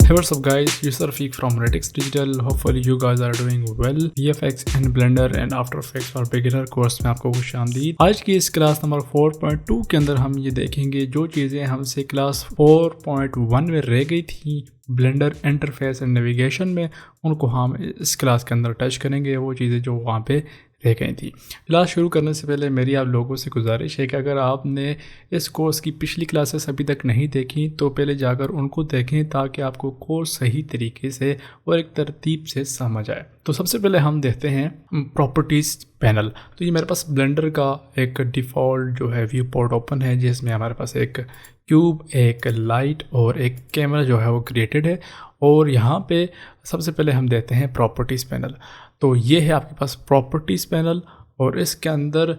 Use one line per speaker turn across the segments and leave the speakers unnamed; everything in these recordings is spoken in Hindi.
Hey, what's up guys, this is Rafiq from Redix Digital. Hopefully you guys are doing well. VFX in Blender and After Effects for Beginner course में आपको खुशामदीद। आज की इस क्लास नंबर 4.2 के अंदर हम ये देखेंगे जो चीज़ें हमसे क्लास 4.1 में रह गई थी ब्लेंडर इंटरफेस एंड नेविगेशन में, उनको हम इस क्लास के अंदर टच करेंगे, वो चीज़ें जो वहाँ पे रह गई थी। क्लास शुरू करने से पहले मेरी आप लोगों से गुजारिश है कि अगर आपने इस कोर्स की पिछली क्लासेस अभी तक नहीं देखी तो पहले जाकर उनको देखें ताकि आपको कोर्स सही तरीके से और एक तरतीब से समझ आए। तो सबसे पहले हम देखते हैं प्रॉपर्टीज़ पैनल। तो ये मेरे पास ब्लेंडर का एक डिफ़ॉल्ट जो है व्यू पोर्ट ओपन है, जिसमें हमारे पास एक क्यूब, एक लाइट और एक कैमरा जो है वो क्रिएटेड है। और यहाँ पे सबसे पहले हम देते हैं प्रॉपर्टीज़ पैनल। तो ये है आपके पास प्रॉपर्टीज़ पैनल और इसके अंदर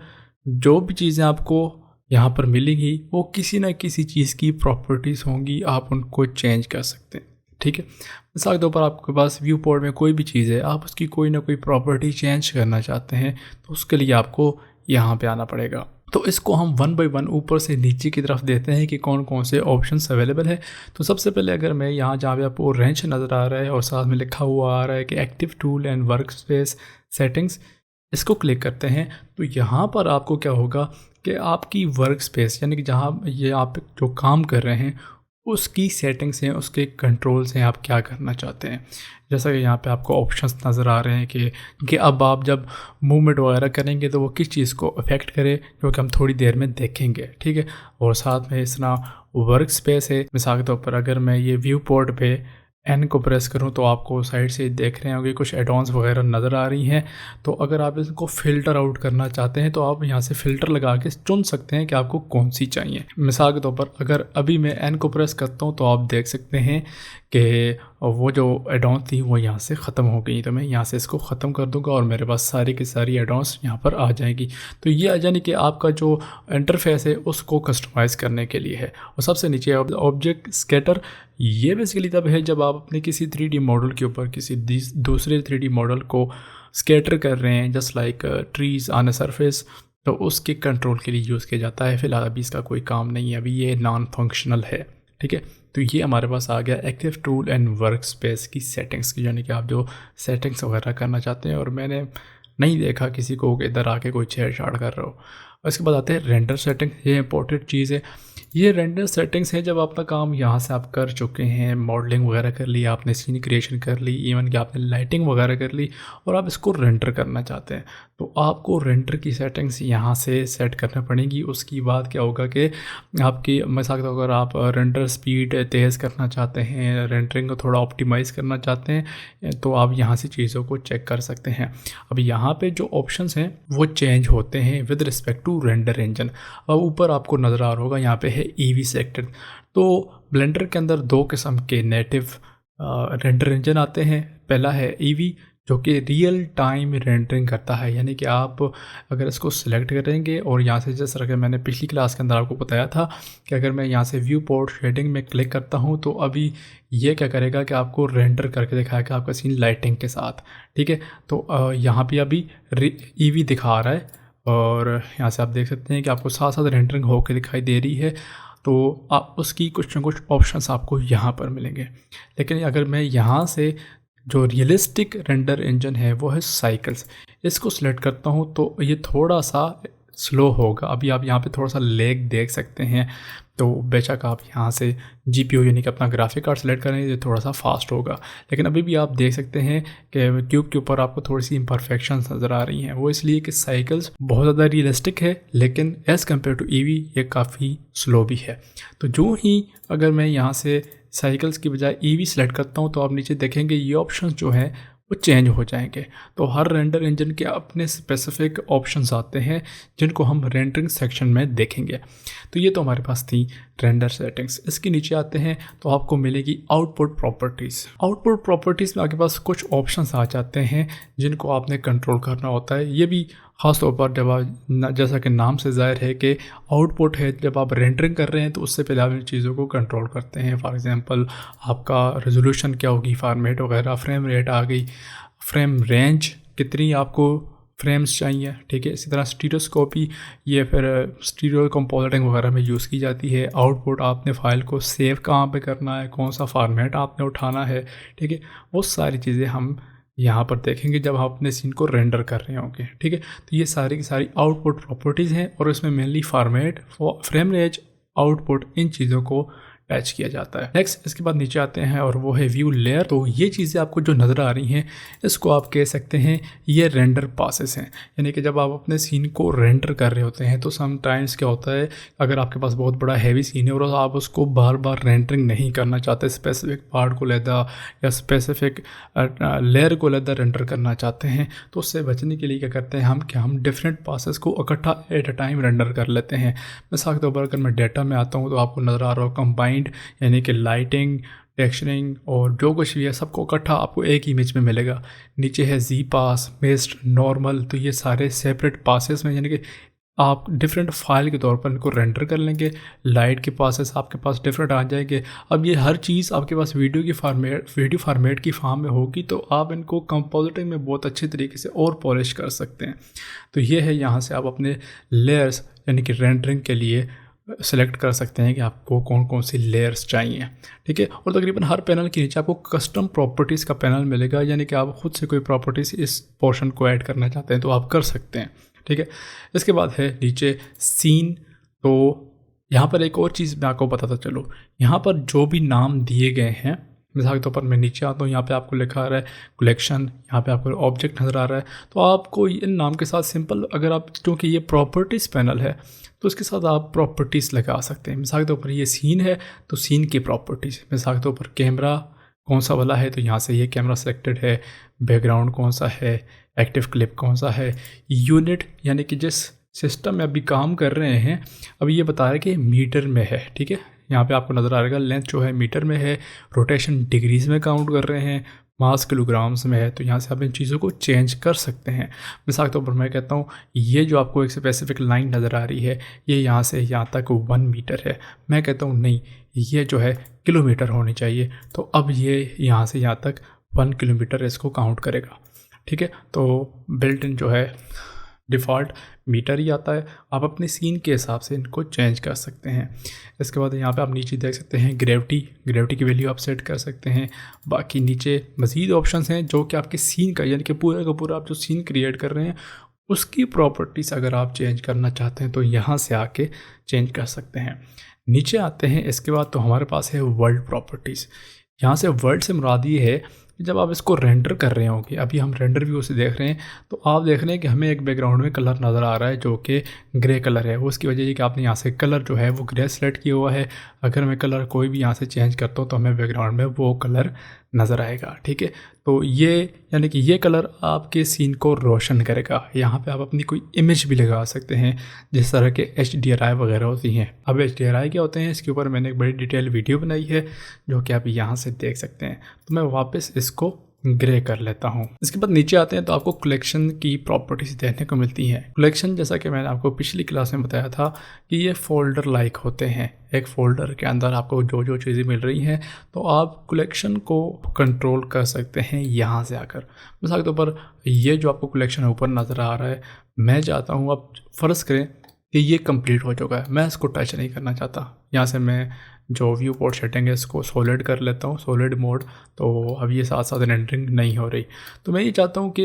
जो भी चीज़ें आपको यहाँ पर मिलेंगी वो किसी ना किसी चीज़ की प्रॉपर्टीज़ होंगी, आप उनको चेंज कर सकते हैं। ठीक है, मिसाल के तौर पर आपके पास व्यू पोर्ट में कोई भी चीज़ है, आप उसकी कोई ना कोई प्रॉपर्टी चेंज करना चाहते हैं तो उसके लिए आपको यहाँ पे आना पड़ेगा। तो इसको हम 1 बाय 1 ऊपर से नीचे की तरफ देते हैं कि कौन कौन से ऑप्शंस अवेलेबल है। तो सबसे पहले अगर मैं यहाँ जहाँ पे आपको रेंच नज़र आ रहा है और साथ में लिखा हुआ आ रहा है कि active tool and work space settings, इसको क्लिक करते हैं तो यहाँ पर आपको क्या होगा कि आपकी वर्क स्पेस यानी कि जहाँ ये आप जो काम कर रहे हैं उसकी सेटिंग्स हैं, उसके कंट्रोल्स हैं, आप क्या करना चाहते हैं। जैसा कि यहाँ पे आपको ऑप्शंस नज़र आ रहे हैं कि अब आप जब मूवमेंट वगैरह करेंगे तो वो किस चीज़ को अफेक्ट करे, जो कि हम थोड़ी देर में देखेंगे। ठीक है, और साथ में इस तरह वर्क स्पेस है। मिसाल के तौर पर अगर मैं ये व्यू पोर्ट पे एन को प्रेस करूं तो आपको साइड से देख रहे होंगे कुछ एडॉन्स वगैरह नज़र आ रही हैं। तो अगर आप इसको फ़िल्टर आउट करना चाहते हैं तो आप यहाँ से फ़िल्टर लगा के चुन सकते हैं कि आपको कौन सी चाहिए। मिसाल के तौर पर अगर अभी मैं एन को प्रेस करता हूँ तो आप देख सकते हैं कि वो जो एडॉन थी वो यहाँ से ख़त्म हो गई। तो मैं यहाँ से इसको ख़त्म कर दूँगा और मेरे पास सारी की सारी एडॉन्स यहाँ पर आ जाएगी। तो ये यानी कि आपका जो इंटरफेस है उसको कस्टमाइज़ करने के लिए है। और सबसे नीचे ऑब्जेक्ट स्कैटर, ये बेसिकली तब है जब आप अपने किसी 3D मॉडल के ऊपर किसी दूसरे 3D मॉडल को स्कैटर कर रहे हैं, just like trees on a surface, तो उसके कंट्रोल के लिए यूज़ किया जाता है। फ़िलहाल अभी इसका कोई काम नहीं है, अभी ये नॉन फंक्शनल है। ठीक है, तो ये हमारे पास आ गया active tool and work space की सेटिंग्स की, यानी कि आप जो सेटिंग्स वगैरह करना चाहते हैं। और मैंने नहीं देखा किसी को इधर आके कोई छेड़छाड़ कर रहा हो। और इसके बाद आते हैं रेंडर सेटिंग। ये इंपॉर्टेंट चीज़ है। ये रेंडर सेटिंग्स है जब आपका काम यहाँ से आप कर चुके हैं, मॉडलिंग वगैरह कर ली, आपने सीन क्रिएशन कर ली, इवन कि आपने लाइटिंग वगैरह कर ली और आप इसको रेंडर करना चाहते हैं तो आपको रेंडर की सेटिंग्स यहाँ से सेट करना पड़ेगी। उसके बाद क्या होगा कि आपकी मिसाल तो अगर आप रेंडर स्पीड तेज़ करना चाहते हैं, रेंडरिंग को थोड़ा ऑप्टिमाइज़ करना चाहते हैं तो आप यहाँ से चीज़ों को चेक कर सकते हैं। अब यहाँ पे जो ऑप्शंस हैं वो चेंज होते हैं with respect to render engine. अब ऊपर आपको नज़र आ रहा होगा यहाँ पे है ईवी सेलेक्टेड। तो ब्लेंडर के अंदर 2 किस्म के नेटिव रेंडर इंजन आते हैं। पहला है ईवी जो कि रियल टाइम रेंडरिंग करता है, यानी कि आप अगर इसको सिलेक्ट करेंगे और यहाँ से जिस तरह के मैंने पिछली क्लास के अंदर आपको बताया था कि अगर मैं यहाँ से व्यू पोर्ट शेडिंग में क्लिक करता हूँ तो अभी ये क्या करेगा कि आपको रेंडर करके दिखाएगा आपका सीन लाइटिंग के साथ। ठीक है, तो यहाँ पे अभी ईवी दिखा रहा है और यहाँ से आप देख सकते हैं कि आपको साथ साथ रेंडरिंग होकर दिखाई दे रही है। तो आप उसकी कुछ ना कुछ ऑप्शंस आपको यहाँ पर मिलेंगे। लेकिन अगर मैं यहाँ से जो रियलिस्टिक रेंडर इंजन है वो है साइकिल्स, इसको सिलेक्ट करता हूँ तो ये थोड़ा सा स्लो होगा। अभी आप यहाँ पे थोड़ा सा लैग देख सकते हैं। तो बेशक आप यहाँ से GPU यानी कि अपना ग्राफिक कार्ड सेलेक्ट करें, ये थोड़ा सा फास्ट होगा। लेकिन अभी भी आप देख सकते हैं कि क्यूब के ऊपर आपको थोड़ी सी इम्परफेक्शंस नज़र आ रही हैं। वो इसलिए कि साइकिल्स बहुत ज़्यादा रियलिस्टिक है लेकिन एज़ कम्पेयर टू ईवी ये काफ़ी स्लो भी है। तो जो ही अगर मैं यहाँ से साइकिल्स की बजाय ईवी सेलेक्ट करता हूँ तो आप नीचे देखेंगे ये ऑप्शंस जो हैं वो चेंज हो जाएंगे। तो हर रेंडर इंजन के अपने स्पेसिफिक ऑप्शंस आते हैं जिनको हम रेंडरिंग सेक्शन में देखेंगे। तो ये तो हमारे पास थी रेंडर सेटिंग्स। इसके नीचे आते हैं तो आपको मिलेगी आउटपुट प्रॉपर्टीज़। आउटपुट प्रॉपर्टीज़ में आपके पास कुछ ऑप्शंस आ जाते हैं जिनको आपने कंट्रोल करना होता है। ये भी ख़ास तौर पर जब आप जैसा कि नाम से ज़ाहिर है कि आउटपुट है, जब आप रेंडरिंग कर रहे हैं तो उससे पहले आप इन चीज़ों को कंट्रोल करते हैं। फॉर एग्जांपल आपका रेजोल्यूशन क्या होगी, फॉर्मेट वगैरह, फ्रेम रेट आ गई, फ्रेम रेंज कितनी आपको फ्रेम्स चाहिए, ठीक है। इसी तरह स्टीरियोस्कोपी, ये फिर स्टीरियो कंपोजिटिंग वगैरह में यूज़ की जाती है। आउटपुट आपने फ़ाइल को सेव कहाँ पे करना है, कौन सा फॉर्मेट आपने उठाना है, ठीक है। वो सारी चीज़ें हम यहाँ पर देखेंगे जब हम अपने सीन को रेंडर कर रहे होंगे, ठीक है। तो ये सारी की सारी आउटपुट प्रॉपर्टीज़ हैं और इसमें mainly format, frame range, output, इन चीज़ों को अटैच किया जाता है। नेक्स्ट इसके बाद नीचे आते हैं और वो है व्यू लेयर। तो ये चीज़ें आपको जो नज़र आ रही हैं इसको आप कह सकते हैं ये रेंडर पासेस हैं। यानी कि जब आप अपने सीन को रेंडर कर रहे होते हैं तो समटाइम्स क्या होता है, अगर आपके पास बहुत बड़ा हैवी सीन है और आप उसको बार बार रेंडरिंग नहीं करना चाहते, स्पेसिफिक पार्ट को लेदा या स्पेसिफिक लेयर को लेदा रेंडर करना चाहते हैं, तो उससे बचने के लिए क्या करते हैं हम डिफरेंट पासेस को इकट्ठा एट अ टाइम रेंडर कर लेते हैं। मिसाल के तौर पर अगर मैं डेटा में आता हूँ तो आपको नज़र आ रहा हो कंबाइंड, यानी कि लाइटिंग, टेक्सचरिंग और जो कुछ भी है सबको इकट्ठा आपको एक इमेज में मिलेगा। नीचे है जी पास, मिस्ट, नॉर्मल, तो ये सारे सेपरेट पासेस में, यानी कि आप डिफरेंट फाइल के तौर पर इनको रेंडर कर लेंगे। लाइट के पासेस आपके पास डिफरेंट आ जाएंगे। अब ये हर चीज़ आपके पास वीडियो फॉर्मेट की फॉर्म में होगी तो आप इनको कंपोजिटिंग में बहुत अच्छे तरीके से और पॉलिश कर सकते हैं। तो ये है, यहाँ से आप अपने लेयर्स यानी कि रेंडरिंग के लिए सेलेक्ट कर सकते हैं कि आपको कौन कौन सी लेयर्स चाहिए, ठीक है। और तकरीबन हर पैनल के नीचे आपको कस्टम प्रॉपर्टीज़ का पैनल मिलेगा, यानी कि आप खुद से कोई प्रॉपर्टीज़ इस पोर्शन को ऐड करना चाहते हैं तो आप कर सकते हैं, ठीक है। इसके बाद है नीचे सीन। तो यहाँ पर एक और चीज़ मैं आपको बताता चलूँ, यहाँ पर जो भी नाम दिए गए हैं, मिसाल के तौर पर मैं नीचे आता हूँ, यहाँ पे आपको लिखा आ रहा है कलेक्शन, यहाँ पे आपको ऑब्जेक्ट नज़र आ रहा है, तो आपको इन नाम के साथ सिंपल, अगर आप, क्योंकि ये प्रॉपर्टीज़ पैनल है तो उसके साथ आप प्रॉपर्टीज़ लगा सकते हैं। मिसाल के तौर पर ये सीन है तो सीन की प्रॉपर्टीज़, मिसाल के तौर पर कैमरा कौन सा वाला है तो यहाँ से ये कैमरा सेलेक्टेड है, बैकग्राउंड कौन सा है, एक्टिव क्लिप कौन सा है, यूनिट यानी कि जिस सिस्टम में अभी काम कर रहे हैं अभी ये बता रहा है कि मीटर में है, ठीक है। यहाँ पे आपको नज़र आ रहेगा लेंथ जो है मीटर में है, रोटेशन डिग्रीज में काउंट कर रहे हैं, मास किलोग्राम्स में है। तो यहाँ से आप इन चीज़ों को चेंज कर सकते हैं। मिसाल के तौर पर मैं कहता हूँ ये जो आपको एक स्पेसिफिक लाइन नज़र आ रही है ये यहाँ से यहाँ तक 1 मीटर है, मैं कहता हूँ नहीं ये जो है किलोमीटर होनी चाहिए, तो अब ये यहाँ से यहाँ तक 1 किलोमीटर इसको काउंट करेगा, ठीक है। तो बिल्ट इन जो है डिफ़ॉल्ट मीटर ही आता है, आप अपने सीन के हिसाब से इनको चेंज कर सकते हैं। इसके बाद यहाँ पे आप नीचे देख सकते हैं ग्रेविटी की वैल्यू आप सेट कर सकते हैं। बाकी नीचे मज़ीद ऑप्शंस हैं जो कि आपके सीन का, यानी कि पूरा का पूरा आप जो सीन क्रिएट कर रहे हैं उसकी प्रॉपर्टीज़ अगर आप चेंज करना चाहते हैं तो यहाँ से आके चेंज कर सकते हैं। नीचे आते हैं, इसके बाद तो हमारे पास है वर्ल्ड प्रॉपर्टीज़। यहाँ से वर्ल्ड से मुराद ये है कि जब आप इसको रेंडर कर रहे होंगे, अभी हम रेंडर व्यू से देख रहे हैं तो आप देख रहे हैं कि हमें एक बैकग्राउंड में कलर नज़र आ रहा है जो कि ग्रे कलर है। वो उसकी वजह ये कि आपने यहाँ से कलर जो है वो ग्रे सेलेक्ट किया हुआ है। अगर मैं कलर कोई भी यहाँ से चेंज करता हूँ तो हमें बैकग्राउंड में वो कलर नज़र आएगा, ठीक है। तो ये यानी कि ये कलर आपके सीन को रोशन करेगा। यहाँ पे आप अपनी कोई इमेज भी लगा सकते हैं जिस तरह के HDRI वगैरह होती हैं। अब HDRI क्या होते हैं इसके ऊपर मैंने एक बड़ी डिटेल वीडियो बनाई है जो कि आप यहाँ से देख सकते हैं। तो मैं वापस इसको ग्रे कर लेता हूँ। इसके बाद नीचे आते हैं तो आपको कलेक्शन की प्रॉपर्टीज देखने को मिलती हैं। कलेक्शन जैसा कि मैंने आपको पिछली क्लास में बताया था कि ये फोल्डर लाइक होते हैं, एक फ़ोल्डर के अंदर आपको जो जो चीज़ें मिल रही हैं तो आप कलेक्शन को कंट्रोल कर सकते हैं यहाँ से आकर। मिसाल के तौर पर ये जो आपको कलेक्शन ऊपर नज़र आ रहा है, मैं चाहता हूँ आप फ़र्ज़ करें कि ये कंप्लीट हो चुका है, मैं इसको टच नहीं करना चाहता। यहाँ से मैं जो व्यू पोर्ट सेटिंग है इसको सॉलिड कर लेता हूँ, सॉलिड मोड। तो अब ये साथ साथ रेंडरिंग नहीं हो रही, तो मैं ये चाहता हूँ कि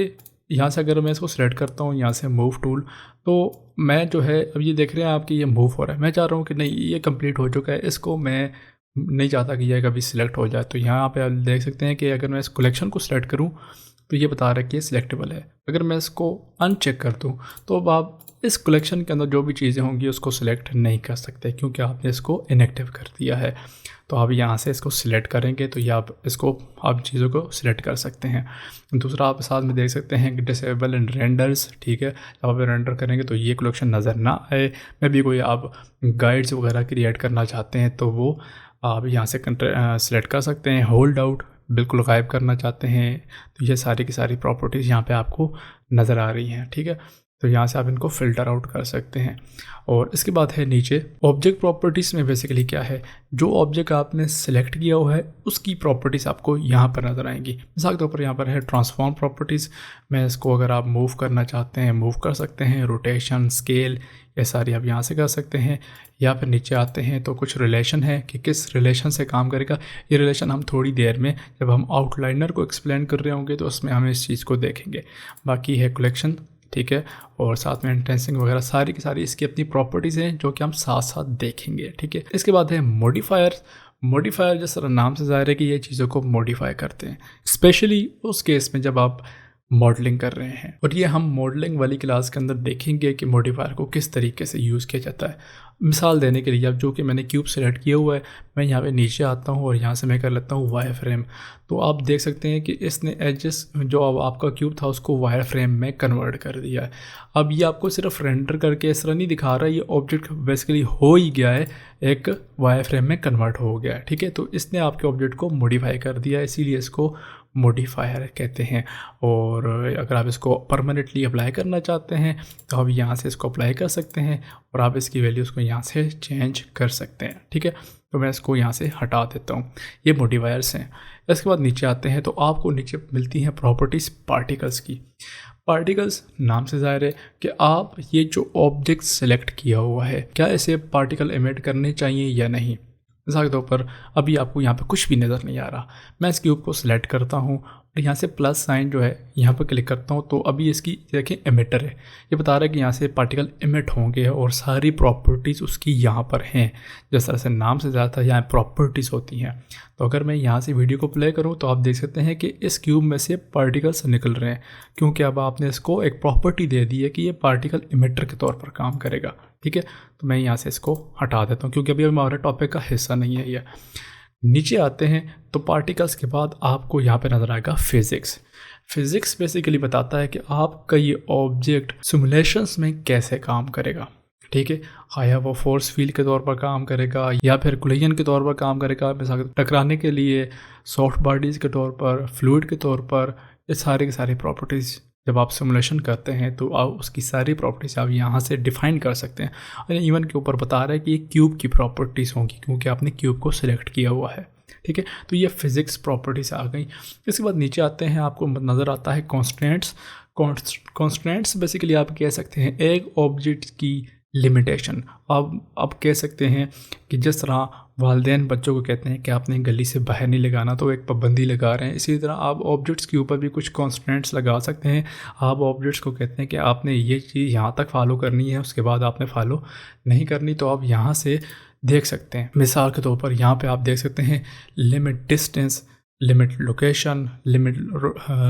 यहाँ से अगर मैं इसको सिलेक्ट करता हूँ यहाँ से मूव टूल, तो मैं जो है अब ये देख रहे हैं आपकी ये मूव हो रहा है। मैं चाह रहा हूँ कि नहीं ये कंप्लीट हो चुका है, इसको मैं नहीं चाहता कि ये कभी सिलेक्ट हो जाए। तो यहाँ पे आप देख सकते हैं कि अगर मैं इस कलेक्शन को सिलेक्ट करूँ तो ये बता रहा है कि ये सिलेक्टेबल है। अगर मैं इसको अनचेक कर दूँ तो अब आप इस कलेक्शन के अंदर जो भी चीज़ें होंगी उसको सिलेक्ट नहीं कर सकते क्योंकि आपने इसको इनएक्टिव कर दिया है। तो आप यहाँ से इसको सिलेक्ट करेंगे तो ये आप चीज़ों को सिलेक्ट कर सकते हैं। दूसरा आप साथ में देख सकते हैं कि डिसेबल एंड रेंडर्स, ठीक है। जब आप रेंडर करेंगे तो ये कलेक्शन नज़र ना आए। मैं भी कोई आप गाइड्स वगैरह क्रिएट करना चाहते हैं तो वो आप यहाँ से सिलेक्ट कर सकते हैं। होल्ड आउट बिल्कुल गायब करना चाहते हैं तो ये सारी की सारी प्रॉपर्टीज़ यहाँ पे आपको नज़र आ रही हैं, ठीक है। तो यहाँ से आप इनको फ़िल्टर आउट कर सकते हैं। और इसके बाद है नीचे ऑब्जेक्ट प्रॉपर्टीज़ में बेसिकली क्या है, जो ऑब्जेक्ट आपने सेलेक्ट किया हुआ है उसकी प्रॉपर्टीज़ आपको यहाँ पर नज़र आएंगी। मिसाल के तौर पर यहाँ पर है ट्रांसफॉर्म प्रॉपर्टीज़। मैं इसको अगर आप मूव करना चाहते हैं मूव कर सकते हैं, रोटेशन, स्केल, ये सारी आप यहाँ से कर सकते हैं। या फिर नीचे आते हैं तो कुछ रिलेशन है कि किस रिलेशन से काम करेगा। ये रिलेशन हम थोड़ी देर में जब हम आउटलाइनर को एक्सप्लेन कर रहे होंगे तो उसमें हम इस चीज़ को देखेंगे। बाकी है कलेक्शन, ठीक है, और साथ में इंटेंसिंग वगैरह सारी की सारी इसकी अपनी प्रॉपर्टीज़ हैं जो कि हम साथ साथ देखेंगे, ठीक है। इसके बाद है मॉडिफायर। मॉडिफायर जिस तरह नाम से ज़ाहिर है कि ये चीज़ों को मॉडिफाई करते हैं, स्पेशली उस केस में जब आप मॉडलिंग कर रहे हैं। और ये हम मॉडलिंग वाली क्लास के अंदर देखेंगे कि मॉडिफायर को किस तरीके से यूज़ किया जाता है। मिसाल देने के लिए अब जो कि मैंने क्यूब सेलेक्ट किया हुआ है, मैं यहाँ पे नीचे आता हूँ और यहाँ से मैं कर लेता हूँ वायर फ्रेम। तो आप देख सकते हैं कि इसने एजेस जो अब आपका क्यूब था उसको वायर फ्रेम में कन्वर्ट कर दिया है। अब ये आपको सिर्फ रेंडर करके इस तरह नहीं दिखा रहा, ये ऑब्जेक्ट बेसिकली हो ही गया है, एक वायर फ्रेम में कन्वर्ट हो गया है, ठीक है। तो इसने आपके ऑब्जेक्ट को मॉडिफाई कर दिया, इसीलिए इसको मॉडिफायर कहते हैं। और अगर आप इसको परमानेंटली अप्लाई करना चाहते हैं तो आप यहाँ से इसको अप्लाई कर सकते हैं और आप इसकी वैल्यूज़ को यहाँ से चेंज कर सकते हैं, ठीक है। तो मैं इसको यहाँ से हटा देता हूँ, ये मॉडिफायर्स हैं। इसके बाद नीचे आते हैं तो आपको नीचे मिलती हैं प्रॉपर्टीज़ पार्टिकल्स की। पार्टिकल्स नाम से ज़ाहिर है कि आप ये जो ऑब्जेक्ट सेलेक्ट किया हुआ है क्या इसे पार्टिकल एमिट करने चाहिए या नहीं। मिसाल के तौर पर अभी आपको यहाँ पे कुछ भी नज़र नहीं आ रहा, मैं इस क्यूब को सिलेक्ट करता हूँ और यहाँ से प्लस साइन जो है यहाँ पर क्लिक करता हूँ तो अभी इसकी देखें एमिटर है, ये बता रहा है कि यहाँ से पार्टिकल एमिट होंगे और सारी प्रॉपर्टीज़ उसकी यहाँ पर हैं। जिस तरह से नाम से ज़्यादा यहाँ प्रॉपर्टीज़ होती हैं। तो अगर मैं यहाँ से वीडियो को प्ले करूँ तो आप देख सकते हैं कि इस क्यूब में से पार्टिकल्स निकल रहे हैं, क्योंकि अब आपने इसको एक प्रॉपर्टी दे दी है कि ये पार्टिकल एमिटर के तौर पर काम करेगा, ठीक है। तो मैं यहाँ से इसको हटा देता हूँ क्योंकि अभी हमारे टॉपिक का हिस्सा नहीं है ये। नीचे आते हैं तो पार्टिकल्स के बाद आपको यहाँ पे नज़र आएगा फिज़िक्स। फिज़िक्स बेसिकली बताता है कि आपका ये ऑब्जेक्ट सिमुलेशंस में कैसे काम करेगा, ठीक है। या वो फोर्स फील्ड के तौर पर काम करेगा या फिर कोलिजन के तौर पर काम करेगा, मिसाल टकराने के लिए, सॉफ्ट बॉडीज़ के तौर पर, फ्लूइड के तौर पर, ये सारी की सारी प्रॉपर्टीज़ जब आप सिमुलेशन करते हैं तो आप उसकी सारी प्रॉपर्टीज़ आप यहाँ से डिफ़ाइन कर सकते हैं। और इवन के ऊपर बता रहा है कि ये क्यूब की प्रॉपर्टीज़ होंगी क्योंकि आपने क्यूब को सिलेक्ट किया हुआ है, ठीक है। तो ये फिज़िक्स प्रॉपर्टीज़ आ गई। इसके बाद नीचे आते हैं, आपको नज़र आता है कॉन्स्टेंट्स। कॉन्स्टेंट्स बेसिकली आप कह सकते हैं एक ऑब्जेक्ट की लिमिटेशन। अब कह सकते हैं कि जिस तरह वालिदैन बच्चों को कहते हैं कि आपने गली से बाहर नहीं लगाना, तो एक पाबंदी लगा रहे हैं, इसी तरह आप ऑब्जेक्ट्स के ऊपर भी कुछ कॉन्स्टेंट्स लगा सकते हैं। आप ऑब्जेक्ट्स को कहते हैं कि आपने ये चीज़ यहाँ तक फॉलो करनी है, उसके बाद आपने फॉलो नहीं करनी, तो आप यहाँ से देख सकते हैं। मिसाल के तौर पर यहाँ पे आप देख सकते हैं limit distance, limit location, limit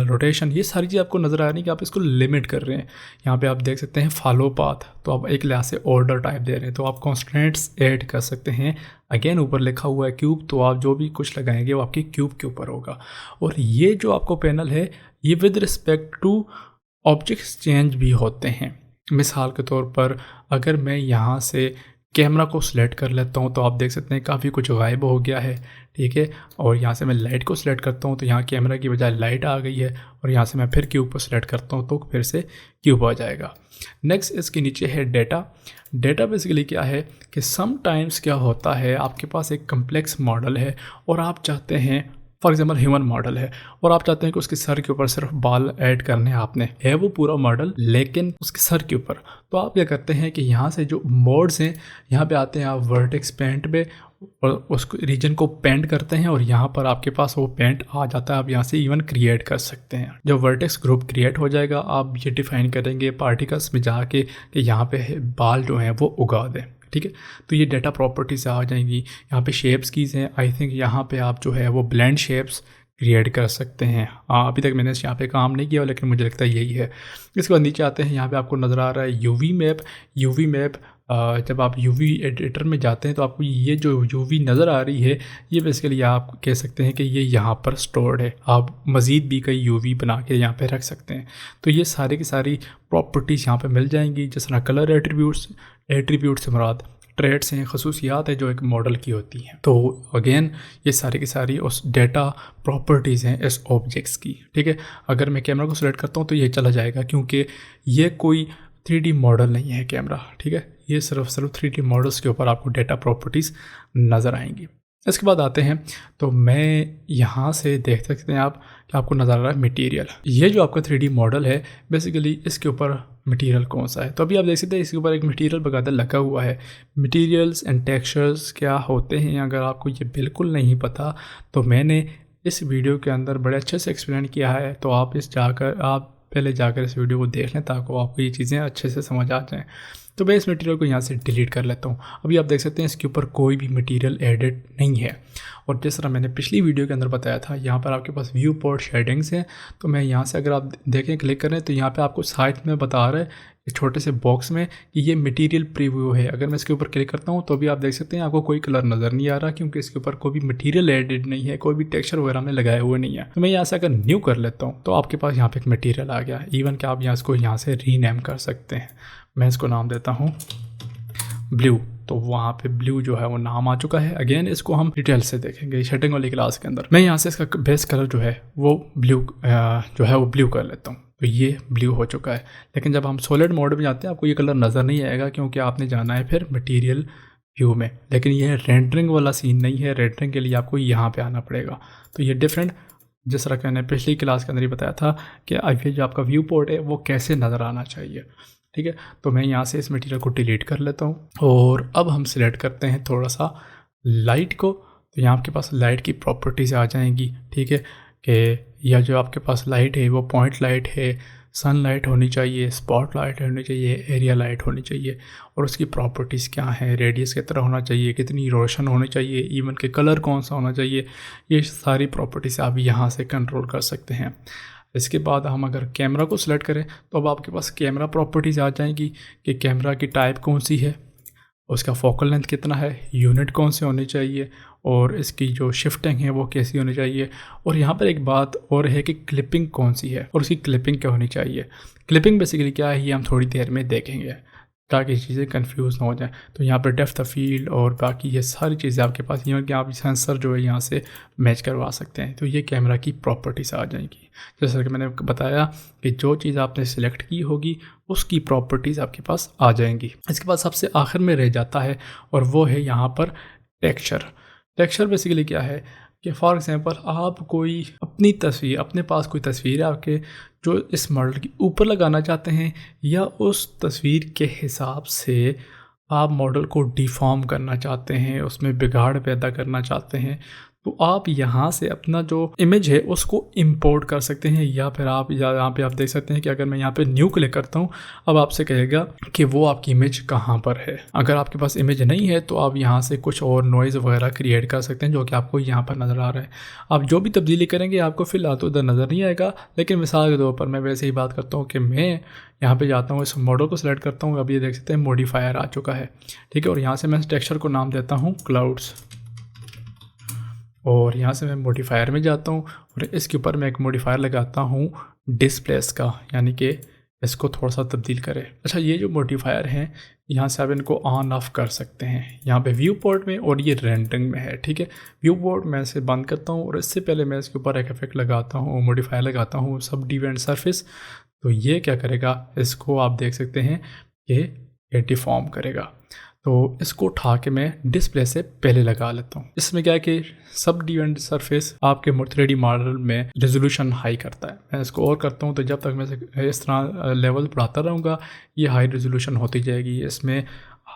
rotation, ये सारी चीज़ आपको नज़र आ रही है कि आप इसको लिमिट कर रहे हैं। यहाँ पे आप देख सकते हैं फॉलो पाथ, तो आप एक लिहाज से ऑर्डर टाइप दे रहे हैं, तो आप कॉन्स्टेंट्स ऐड कर सकते हैं। अगेन ऊपर लिखा हुआ है क्यूब, तो आप जो भी कुछ लगाएंगे वो आपके क्यूब के ऊपर होगा। और ये जो आपको पैनल है ये with respect two objects change भी होते हैं। मिसाल के तौर पर अगर मैं यहाँ से कैमरा को सिलेक्ट कर लेता हूँ तो आप देख सकते हैं काफ़ी कुछ गायब हो गया है, ठीक है। और यहाँ से मैं लाइट को सिलेक्ट करता हूँ तो यहाँ कैमरा की बजाय लाइट आ गई है, और यहाँ से मैं फिर क्यूब को सिलेक्ट करता हूँ तो फिर से क्यूब आ जाएगा। नेक्स्ट इसके नीचे है डेटा। डेटा बेसिकली क्या है कि समटाइम्स क्या होता है, आपके पास एक कम्प्लेक्स मॉडल है और आप चाहते हैं, फॉर एग्जाम्पल ह्यूमन मॉडल है और आप चाहते हैं कि उसके सर के ऊपर सिर्फ बाल ऐड करने हैं, आपने है वो पूरा मॉडल लेकिन उसके सर के ऊपर, तो आप क्या करते हैं कि यहाँ से जो मोड्स हैं यहाँ पे आते हैं आप वर्टेक्स पेंट पे और उस रीजन को पेंट करते हैं और यहाँ पर आपके पास वो पेंट आ जाता है। आप यहाँ से इवन क्रिएट कर सकते हैं। जब वर्टेक्स ग्रुप क्रिएट हो जाएगा आप ये डिफाइन करेंगे पार्टिकल्स में जाके कि यहाँ पे बाल जो हैं वो उगा दें, ठीक है। तो ये डेटा प्रॉपर्टीज़ आ जाएंगी। यहाँ पे शेप्स कीज़ हैं, आई थिंक यहाँ पे आप जो है वो ब्लेंड शेप्स क्रिएट कर सकते हैं। अभी तक मैंने यहाँ पे काम नहीं किया लेकिन मुझे लगता है यही है। इसके बाद नीचे आते हैं, यहाँ पे आपको नज़र आ रहा है यूवी मैप। यूवी मैप जब आप यूवी एडिटर में जाते हैं तो आपको ये जो यूवी नज़र आ रही है ये बेसिकली आप कह सकते हैं कि ये यहाँ पर स्टोर्ड है। आप मज़ीद भी कई यूवी बना के यहाँ पे रख सकते हैं। तो ये सारी की सारी प्रॉपर्टीज़ यहाँ पे मिल जाएंगी। जिस तरह कलर एट्रीब्यूट से मुराद ट्रेड्स हैं, खसूसियात है जो एक मॉडल की होती हैं। तो अगेन ये सारी की सारी उस डेटा प्रॉपर्टीज़ हैं इस ऑब्जेक्ट्स की, ठीक है। अगर मैं कैमरा को सिलेक्ट करता हूँ तो ये चला जाएगा क्योंकि ये कोई 3D मॉडल नहीं है कैमरा, ठीक है। ये सिर्फ 3D मॉडल्स के ऊपर आपको डेटा प्रॉपर्टीज़ नज़र आएंगी। इसके बाद आते हैं, तो मैं यहाँ से देख सकते हैं आप कि आपको नज़र आ रहा है मटेरियल। ये जो आपका 3D मॉडल है बेसिकली इसके ऊपर मटेरियल कौन सा है, तो अभी आप देख सकते हैं इसके ऊपर एक मटेरियल बकायदा लगा हुआ है। मटेरियल्स एंड टेक्सचर्स क्या होते हैं, अगर आपको ये बिल्कुल नहीं पता तो मैंने इस वीडियो के अंदर बड़े अच्छे से एक्सप्लेन किया है, तो आप पहले जाकर इस वीडियो को देख लें ताकि आपको ये चीज़ें अच्छे से समझ आ जाएँ। तो मैं इस मटेरियल को यहाँ से डिलीट कर लेता हूँ। अभी आप देख सकते हैं इसके ऊपर कोई भी मटेरियल एडिट नहीं है, और जिस तरह मैंने पिछली वीडियो के अंदर बताया था यहाँ पर आपके पास व्यू पोर्ट शेडिंग्स हैं। तो मैं यहाँ से अगर आप देखें क्लिक करें तो यहाँ पे आपको साइड में बता रहा है एक छोटे से बॉक्स में कि ये मटेरियल प्रीव्यू है। अगर मैं इसके ऊपर क्लिक करता हूँ तो भी आप देख सकते हैं आपको कोई कलर नज़र नहीं आ रहा, क्योंकि इसके ऊपर कोई भी मटेरियल एडिट नहीं है, कोई भी टेक्सचर वगैरह में लगाए हुए नहीं है। तो मैं यहाँ से अगर न्यू कर लेता हूँ तो आपके पास यहाँ पे एक मटेरियल आ गया। इवन कि आप इसको यहाँ से रीनेम कर सकते हैं। मैं इसको नाम देता हूँ ब्लू, तो वहाँ पे ब्लू जो है वो नाम आ चुका है। अगेन इसको हम डिटेल से देखेंगे सेटिंग वाली क्लास के अंदर। मैं यहाँ से इसका बेस कलर जो है वो ब्लू कर लेता हूँ, तो ये ब्लू हो चुका है। लेकिन जब हम सॉलिड मोड में जाते हैं आपको ये कलर नज़र नहीं आएगा, क्योंकि आपने जाना है फिर मटेरियल व्यू में। लेकिन यह रेंडरिंग वाला सीन नहीं है, रेंडरिंग के लिए आपको यहाँ पे आना पड़ेगा। तो ये डिफरेंट, जिस तरह मैंने पिछली क्लास के अंदर ही बताया था कि ये जो आपका व्यू पोर्ट है वो कैसे नज़र आना चाहिए, ठीक है। तो मैं यहाँ से इस मटेरियल को डिलीट कर लेता हूँ, और अब हम सिलेक्ट करते हैं थोड़ा सा लाइट को। तो यहाँ आपके पास लाइट की प्रॉपर्टीज़ आ जाएंगी, ठीक है, कि यह जो आपके पास लाइट है वो पॉइंट लाइट है, सन लाइट होनी चाहिए, स्पॉट लाइट होनी चाहिए, एरिया लाइट होनी चाहिए, और उसकी प्रॉपर्टीज़ क्या है, रेडियस कितना होना चाहिए, कितनी रोशन होनी चाहिए, इवन के कलर कौन सा होना चाहिए, ये सारी प्रॉपर्टीज़ आप यहाँ से कंट्रोल कर सकते हैं। इसके बाद हम अगर कैमरा को सिलेक्ट करें तो अब आपके पास कैमरा प्रॉपर्टीज़ आ जाएंगी कि कैमरा की टाइप कौन सी है, उसका फोकल लेंथ कितना है, यूनिट कौन से होनी चाहिए, और इसकी जो शिफ्टिंग है वो कैसी होनी चाहिए। और यहाँ पर एक बात और है कि क्लिपिंग कौन सी है और उसकी क्लिपिंग क्या होनी चाहिए। क्लिपिंग बेसिकली क्या है ये हम थोड़ी देर में देखेंगे ताकि चीज़ें कंफ्यूज ना हो जाए। तो यहाँ पर डेप्थ ऑफ फील्ड और बाकी ये सारी चीज़ें आपके पास, यहाँ कि आप सेंसर जो है यहाँ से मैच करवा सकते हैं। तो ये कैमरा की प्रॉपर्टीज़ आ जाएंगी। जैसा कि मैंने बताया कि जो चीज़ आपने सिलेक्ट की होगी उसकी प्रॉपर्टीज़ आपके पास आ जाएंगी। इसके बाद सबसे आखिर में रह जाता है और वो है यहाँ पर टेक्सचर। टेक्सचर बेसिकली क्या है कि फॉर एग्जांपल आप कोई अपनी तस्वीर, अपने पास कोई तस्वीर है आपके जो इस मॉडल के ऊपर लगाना चाहते हैं, या उस तस्वीर के हिसाब से आप मॉडल को डिफॉर्म करना चाहते हैं, उसमें बिगाड़ पैदा करना चाहते हैं, तो आप यहाँ से अपना जो इमेज है उसको इंपोर्ट कर सकते हैं। या फिर आप यहाँ पे आप देख सकते हैं कि अगर मैं यहाँ पे न्यू क्लिक करता हूँ अब आपसे कहेगा कि वो आपकी इमेज कहाँ पर है। अगर आपके पास इमेज नहीं है तो आप यहाँ से कुछ और नॉइज़ वगैरह क्रिएट कर सकते हैं जो कि आपको यहाँ पर नज़र आ रहा है। आप जो भी तब्दीली करेंगे आपको फिलहाल तो उधर नज़र नहीं आएगा, लेकिन मिसाल के तौर पर मैं वैसे ही बात करता हूँ कि मैं यहाँ पे जाता हूँ, इस मॉडल को सिलेक्ट करता हूँ। अब ये देख सकते हैं मॉडिफायर आ चुका है, ठीक है। और यहाँ से मैं टेक्सचर को नाम देता हूँ क्लाउड्स, और यहाँ से मैं मॉडिफायर में जाता हूँ और इसके ऊपर मैं एक मॉडिफायर लगाता हूँ डिस्प्लेस का, यानी कि इसको थोड़ा सा तब्दील करें। अच्छा, ये जो मॉडिफायर हैं यहाँ से आप इनको ऑन ऑफ कर सकते हैं यहाँ पे व्यू पोर्ट में, और ये रेंडरिंग में है, ठीक है। व्यू पोर्ट मैं इसे बंद करता हूँ और इससे पहले मैं इसके ऊपर एक इफेक्ट लगाता हूँ, मॉडिफायर लगाता हूँ सब डिवेंट सरफेस। तो ये क्या करेगा, इसको आप देख सकते हैं कि ये डिफॉर्म करेगा। तो इसको उठा के मैं डिस्प्ले से पहले लगा लेता हूँ। इसमें क्या है कि सब डिवेंट सरफेस आपके 3D मॉडल में रेजोल्यूशन हाई करता है। मैं इसको और करता हूँ तो जब तक मैं इस तरह लेवल बढ़ाता रहूँगा ये हाई रेजोल्यूशन होती जाएगी। इसमें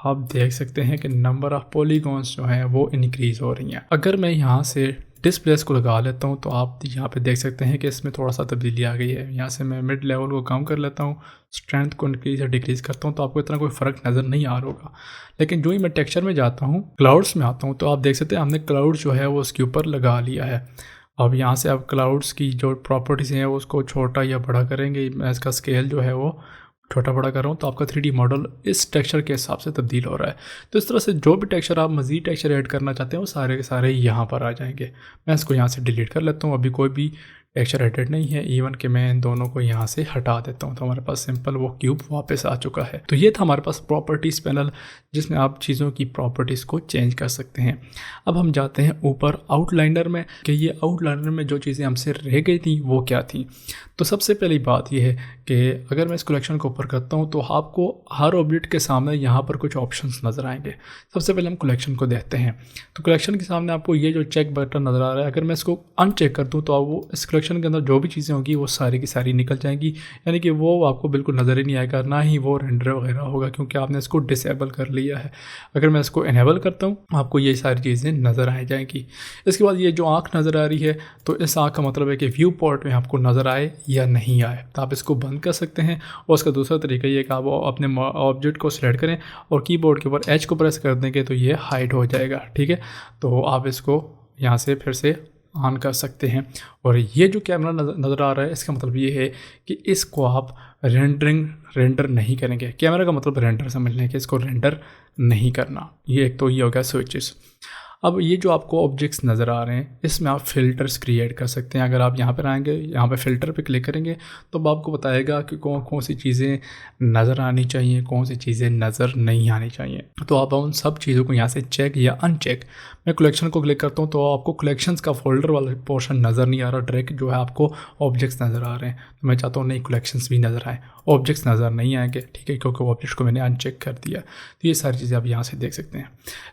आप देख सकते हैं कि नंबर ऑफ पॉलीगॉन्स जो हैं वो इंक्रीज़ हो रही हैं। अगर मैं यहाँ से डिस्प्लेस को लगा लेता हूँ तो आप यहाँ पे देख सकते हैं कि इसमें थोड़ा सा तब्दीली आ गई है। यहाँ से मैं मिड लेवल को कम कर लेता हूँ, स्ट्रेंथ को इंक्रीज या डिक्रीज़ करता हूँ, तो आपको इतना कोई फ़र्क नज़र नहीं आ रहा होगा। लेकिन जो ही मैं टेक्सचर में जाता हूँ, क्लाउड्स में आता हूँ, तो आप देख सकते हैं हमने क्लाउड जो है वो उसके ऊपर लगा लिया है। अब यहाँ से आप क्लाउड्स की जो प्रॉपर्टीज़ हैं उसको छोटा या बड़ा करेंगे। मैं इसका स्केल जो है वो छोटा बड़ा कर रहा हूँ तो आपका 3D मॉडल इस टेक्सचर के हिसाब से तब्दील हो रहा है। तो इस तरह से जो भी टेक्सचर आप मज़ीद टेक्सचर ऐड करना चाहते हैं वो सारे के सारे यहाँ पर आ जाएंगे। मैं इसको यहाँ से डिलीट कर लेता हूँ। अभी कोई भी टेक्सचर एडिट नहीं है, इवन कि मैं इन दोनों को यहाँ से हटा देता हूँ तो हमारे पास सिंपल वो क्यूब वापस आ चुका है। तो ये था हमारे पास प्रॉपर्टीज़ पैनल जिसमें आप चीज़ों की प्रॉपर्टीज़ को चेंज कर सकते हैं। अब हम जाते हैं ऊपर आउटलाइनर में कि ये आउटलाइनर में जो चीज़ें हमसे रह गई थी वो क्या थी। तो सबसे पहली बात यह है कि अगर मैं इस कलेक्शन को ऊपर करता हूँ तो आपको हर ऑब्जेक्ट के सामने यहाँ पर कुछ ऑप्शंस नज़र आएंगे। सबसे पहले हम कलेक्शन को देखते हैं। तो कलेक्शन के सामने आपको ये जो चेक बटन नज़र आ रहा है, अगर मैं इसको अनचेक कर दूँ तो आप वो इस कलेक्शन के अंदर जो भी चीज़ें होंगी वो सारी की सारी निकल जाएंगी, यानी कि वो आपको बिल्कुल नज़र ही नहीं आएगा, ना ही वो रेंडर वगैरह होगा क्योंकि आपने इसको डिसेबल कर लिया है। अगर मैं इसको इनेबल करता हूँ आपको ये सारी चीज़ें नज़र आ जाएंगी। इसके बाद ये जो आँख नज़र आ रही है तो इस आँख का मतलब है कि व्यू पोर्ट में आपको नज़र आए या नहीं आए, तो आप इसको बंद कर सकते हैं। और उसका दूसरा तरीका ये कि आप अपने ऑब्जेक्ट को सिलेक्ट करें और कीबोर्ड के ऊपर एच को प्रेस कर देंगे तो ये हाइड हो जाएगा, ठीक है। तो आप इसको यहाँ से फिर से ऑन कर सकते हैं। और ये जो कैमरा नज़र आ रहा है इसका मतलब ये है कि इसको आप रेंडर नहीं करेंगे। कैमरा का मतलब रेंडर समझ लें कि इसको रेंडर नहीं करना। ये एक तो ये हो गया स्विचेस। अब ये जो आपको ऑब्जेक्ट्स नज़र आ रहे हैं इसमें आप फ़िल्टर्स क्रिएट कर सकते हैं। अगर आप यहाँ पर आएंगे, यहाँ पे फ़िल्टर पे क्लिक करेंगे तो आपको बताएगा कि कौन कौन सी चीज़ें नज़र आनी चाहिए, कौन सी चीज़ें नज़र नहीं आनी चाहिए। तो आप उन सब चीज़ों को यहाँ से चेक या अनचेक, मैं कलेक्शन को क्लिक करता हूँ तो आपको कलेक्शंस का फोल्डर वाला पोर्शन नज़र नहीं आ रहा, डायरेक्ट जो है आपको ऑब्जेक्ट्स नज़र आ रहे हैं। तो मैं चाहता हूँ नहीं, कलेक्शंस भी नज़र आए, ऑब्जेक्ट्स नज़र नहीं आएंगे, ठीक है, क्योंकि ऑब्जेक्ट को मैंने अनचेक कर दिया। तो ये सारी चीज़ें आप यहाँ से देख सकते हैं।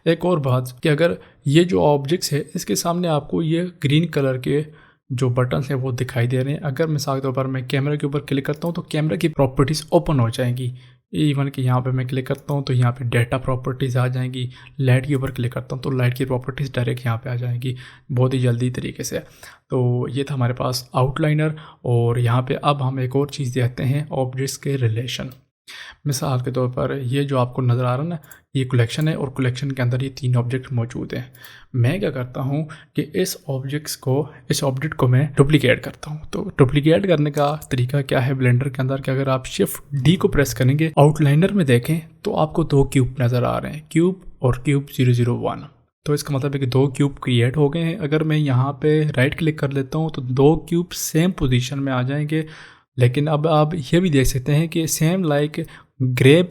एक और बात कि अगर ये जो ऑब्जेक्ट्स है इसके सामने आपको ये ग्रीन कलर के जो बटन्स हैं वो दिखाई दे रहे हैं। अगर मिसाल के तौर पर मैं कैमरा के ऊपर क्लिक करता हूँ तो कैमरा की प्रॉपर्टीज़ ओपन हो जाएंगी। इवन कि यहाँ पे मैं क्लिक करता हूँ तो यहाँ पे डेटा प्रॉपर्टीज़ आ जाएंगी। लाइट के ऊपर क्लिक करता हूँ तो लाइट की प्रॉपर्टीज़ डायरेक्ट यहाँ पे आ जाएंगी बहुत ही जल्दी तरीके से। तो ये था हमारे पास आउटलाइनर। और यहाँ पे अब हम एक और चीज़ देखते हैं, ऑब्जेक्ट्स के रिलेशन। मिसाल के तौर पर ये जो आपको नज़र आ रहा है ना, ये कलेक्शन है और कलेक्शन के अंदर ये 3 ऑब्जेक्ट मौजूद हैं। मैं क्या करता हूँ कि इस ऑब्जेक्ट को मैं डुप्लीकेट करता हूँ। तो डुप्लीकेट करने का तरीका क्या है ब्लेंडर के अंदर कि अगर आप शिफ्ट डी को प्रेस करेंगे, आउटलाइनर में देखें तो आपको 2 क्यूब नज़र आ रहे हैं, क्यूब और क्यूब 001। तो इसका मतलब है कि 2 क्यूब क्रिएट हो गए हैं। अगर मैं यहाँ पे राइट क्लिक कर लेता हूँ तो 2 क्यूब सेम पोजीशन में आ जाएंगे। लेकिन अब आप ये भी देख सकते हैं कि सेम लाइक ग्रेब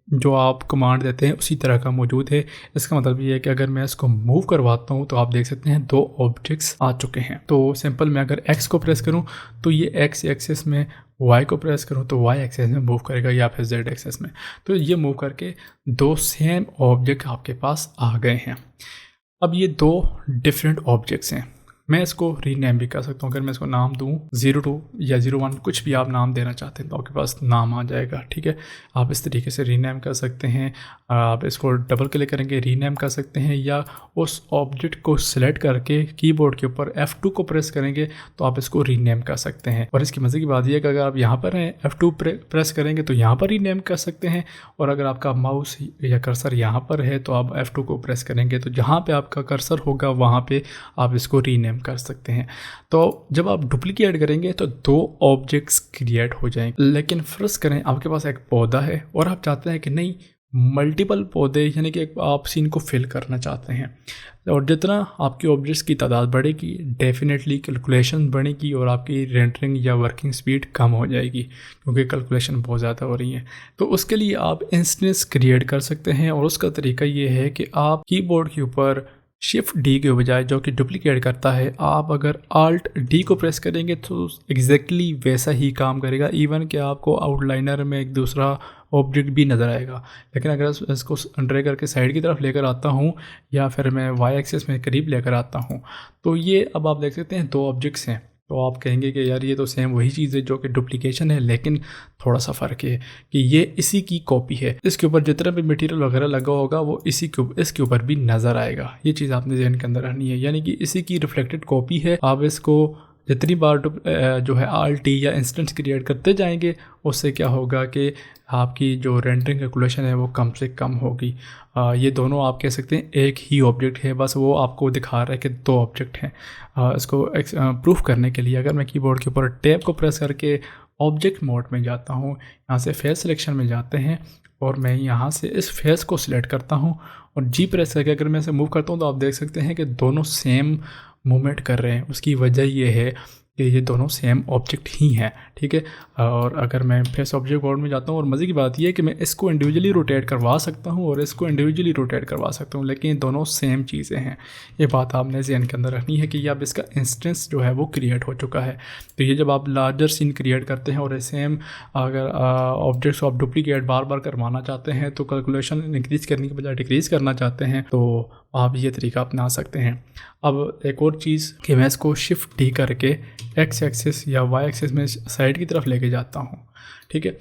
जो आप कमांड देते हैं उसी तरह का मौजूद है। इसका मतलब ये है कि अगर मैं इसको मूव करवाता हूँ तो आप देख सकते हैं 2 ऑब्जेक्ट्स आ चुके हैं। तो सिंपल मैं अगर एक्स को प्रेस करूँ तो ये एक्स एक्सेस में, वाई को प्रेस करूँ तो वाई एक्सेस में मूव करेगा या फिर जेड एक्सेस में। तो ये मूव करके 2 सेम ऑब्जेक्ट आपके पास आ गए हैं। अब ये 2 डिफरेंट ऑब्जेक्ट्स हैं। मैं इसको रीनेम भी कर सकता हूँ। अगर मैं इसको नाम दूँ 02 या 01, कुछ भी आप नाम देना चाहते हैं तो आपके पास नाम आ जाएगा, ठीक है। आप इस तरीके से रीनेम कर सकते हैं। आप इसको डबल क्लिक करेंगे रीनेम कर सकते हैं, या उस ऑब्जेक्ट को सिलेक्ट करके कीबोर्ड के ऊपर F2 को प्रेस करेंगे तो आप इसको रीनेम कर सकते हैं। और इसकी मज़े की बात यह है कि अगर आप यहाँ पर हैं F2 प्रेस करेंगे तो यहाँ पर रीनेम कर सकते हैं, और अगर आपका माउस या कर्सर यहाँ पर है तो आप F2 को प्रेस करेंगे तो जहाँ पर आपका कर्सर होगा वहाँ पर आप इसको रीनेम कर सकते हैं। तो जब आप डुप्लीकेट करेंगे तो 2 ऑब्जेक्ट्स क्रिएट हो जाएंगे। लेकिन फर्ज करें आपके पास एक पौधा है और आप चाहते हैं कि नहीं मल्टीपल पौधे, यानी कि आप सीन को फिल करना चाहते हैं, और जितना आपकी ऑब्जेक्ट्स की तादाद बढ़ेगी डेफिनेटली कैलकुलेशन बढ़ेगी और आपकी रेंडरिंग या वर्किंग स्पीड कम हो जाएगी क्योंकि कैलकुलेशन बहुत ज़्यादा हो रही है। तो उसके लिए आप इंस्टेंस क्रिएट कर सकते हैं, और उसका तरीका ये है कि आप कीबोर्ड के ऊपर शिफ्ट डी के बजाय, जो कि डुप्लीकेट करता है, आप अगर आल्ट डी को प्रेस करेंगे तो एग्जैक्टली वैसा ही काम करेगा। इवन कि आपको आउटलाइनर में एक दूसरा ऑब्जेक्ट भी नज़र आएगा। लेकिन अगर इसको ड्रैग करके साइड की तरफ लेकर आता हूँ या फिर मैं वाई एक्सिस में करीब लेकर आता हूँ तो ये अब आप देख सकते हैं 2 ऑब्जेक्ट्स हैं। तो आप कहेंगे कि यार ये तो सेम वही चीज़ है जो कि डुप्लीकेशन है, लेकिन थोड़ा सा फ़र्क है कि ये इसी की कॉपी है। इसके ऊपर जितना भी मटेरियल वगैरह लगा होगा वो इसके ऊपर भी नज़र आएगा। ये चीज़ आपने ज़हन के अंदर रखनी है, यानी कि इसी की रिफ्लेक्टेड कॉपी है। आप इसको जितनी बार जो है ALT या इंस्टेंस क्रिएट करते जाएंगे उससे क्या होगा कि आपकी जो रेंडरिंग कैलकुलेशन है वो कम से कम होगी। ये दोनों आप कह सकते हैं एक ही ऑब्जेक्ट है, बस वो आपको दिखा रहा है कि 2 ऑब्जेक्ट हैं। इसको प्रूफ करने के लिए अगर मैं कीबोर्ड के ऊपर टैब को प्रेस करके ऑब्जेक्ट मोड में जाता हूँ, यहाँ से फेस सिलेक्शन में जाते हैं और मैं यहाँ से इस फेस को सिलेक्ट करता हूँ और जी प्रेस करके अगर मैं इसे मूव करता हूँ तो आप देख सकते हैं कि दोनों सेम मूवमेंट कर रहे हैं। उसकी वजह ये है कि ये दोनों सेम ऑब्जेक्ट ही हैं, ठीक है। और अगर मैं फेस ऑब्जेक्ट मोड में जाता हूँ, और मज़े की बात ये है कि मैं इसको इंडिविजुअली रोटेट करवा सकता हूँ और इसको इंडिविजुअली रोटेट करवा सकता हूँ, लेकिन ये दोनों सेम चीज़ें हैं। ये बात आपने ज़हन के अंदर रखनी है कि ये अब इसका इंस्टेंस जो है वो क्रिएट हो चुका है। तो ये जब आप लार्जर सीन क्रिएट करते हैं और सेम अगर ऑब्जेक्ट्स को आप डुप्लीकेट बार बार करवाना चाहते हैं, तो कैलकुलेशन इंक्रीज़ करने के बजाय डिक्रीज़ करना चाहते हैं, तो आप ये तरीका अपना सकते हैं। अब एक और चीज़ कि मैं इसको शिफ्ट डी करके एक्स एक्सिस या वाई एक्सिस में साइड की तरफ लेके जाता हूँ, ठीक है।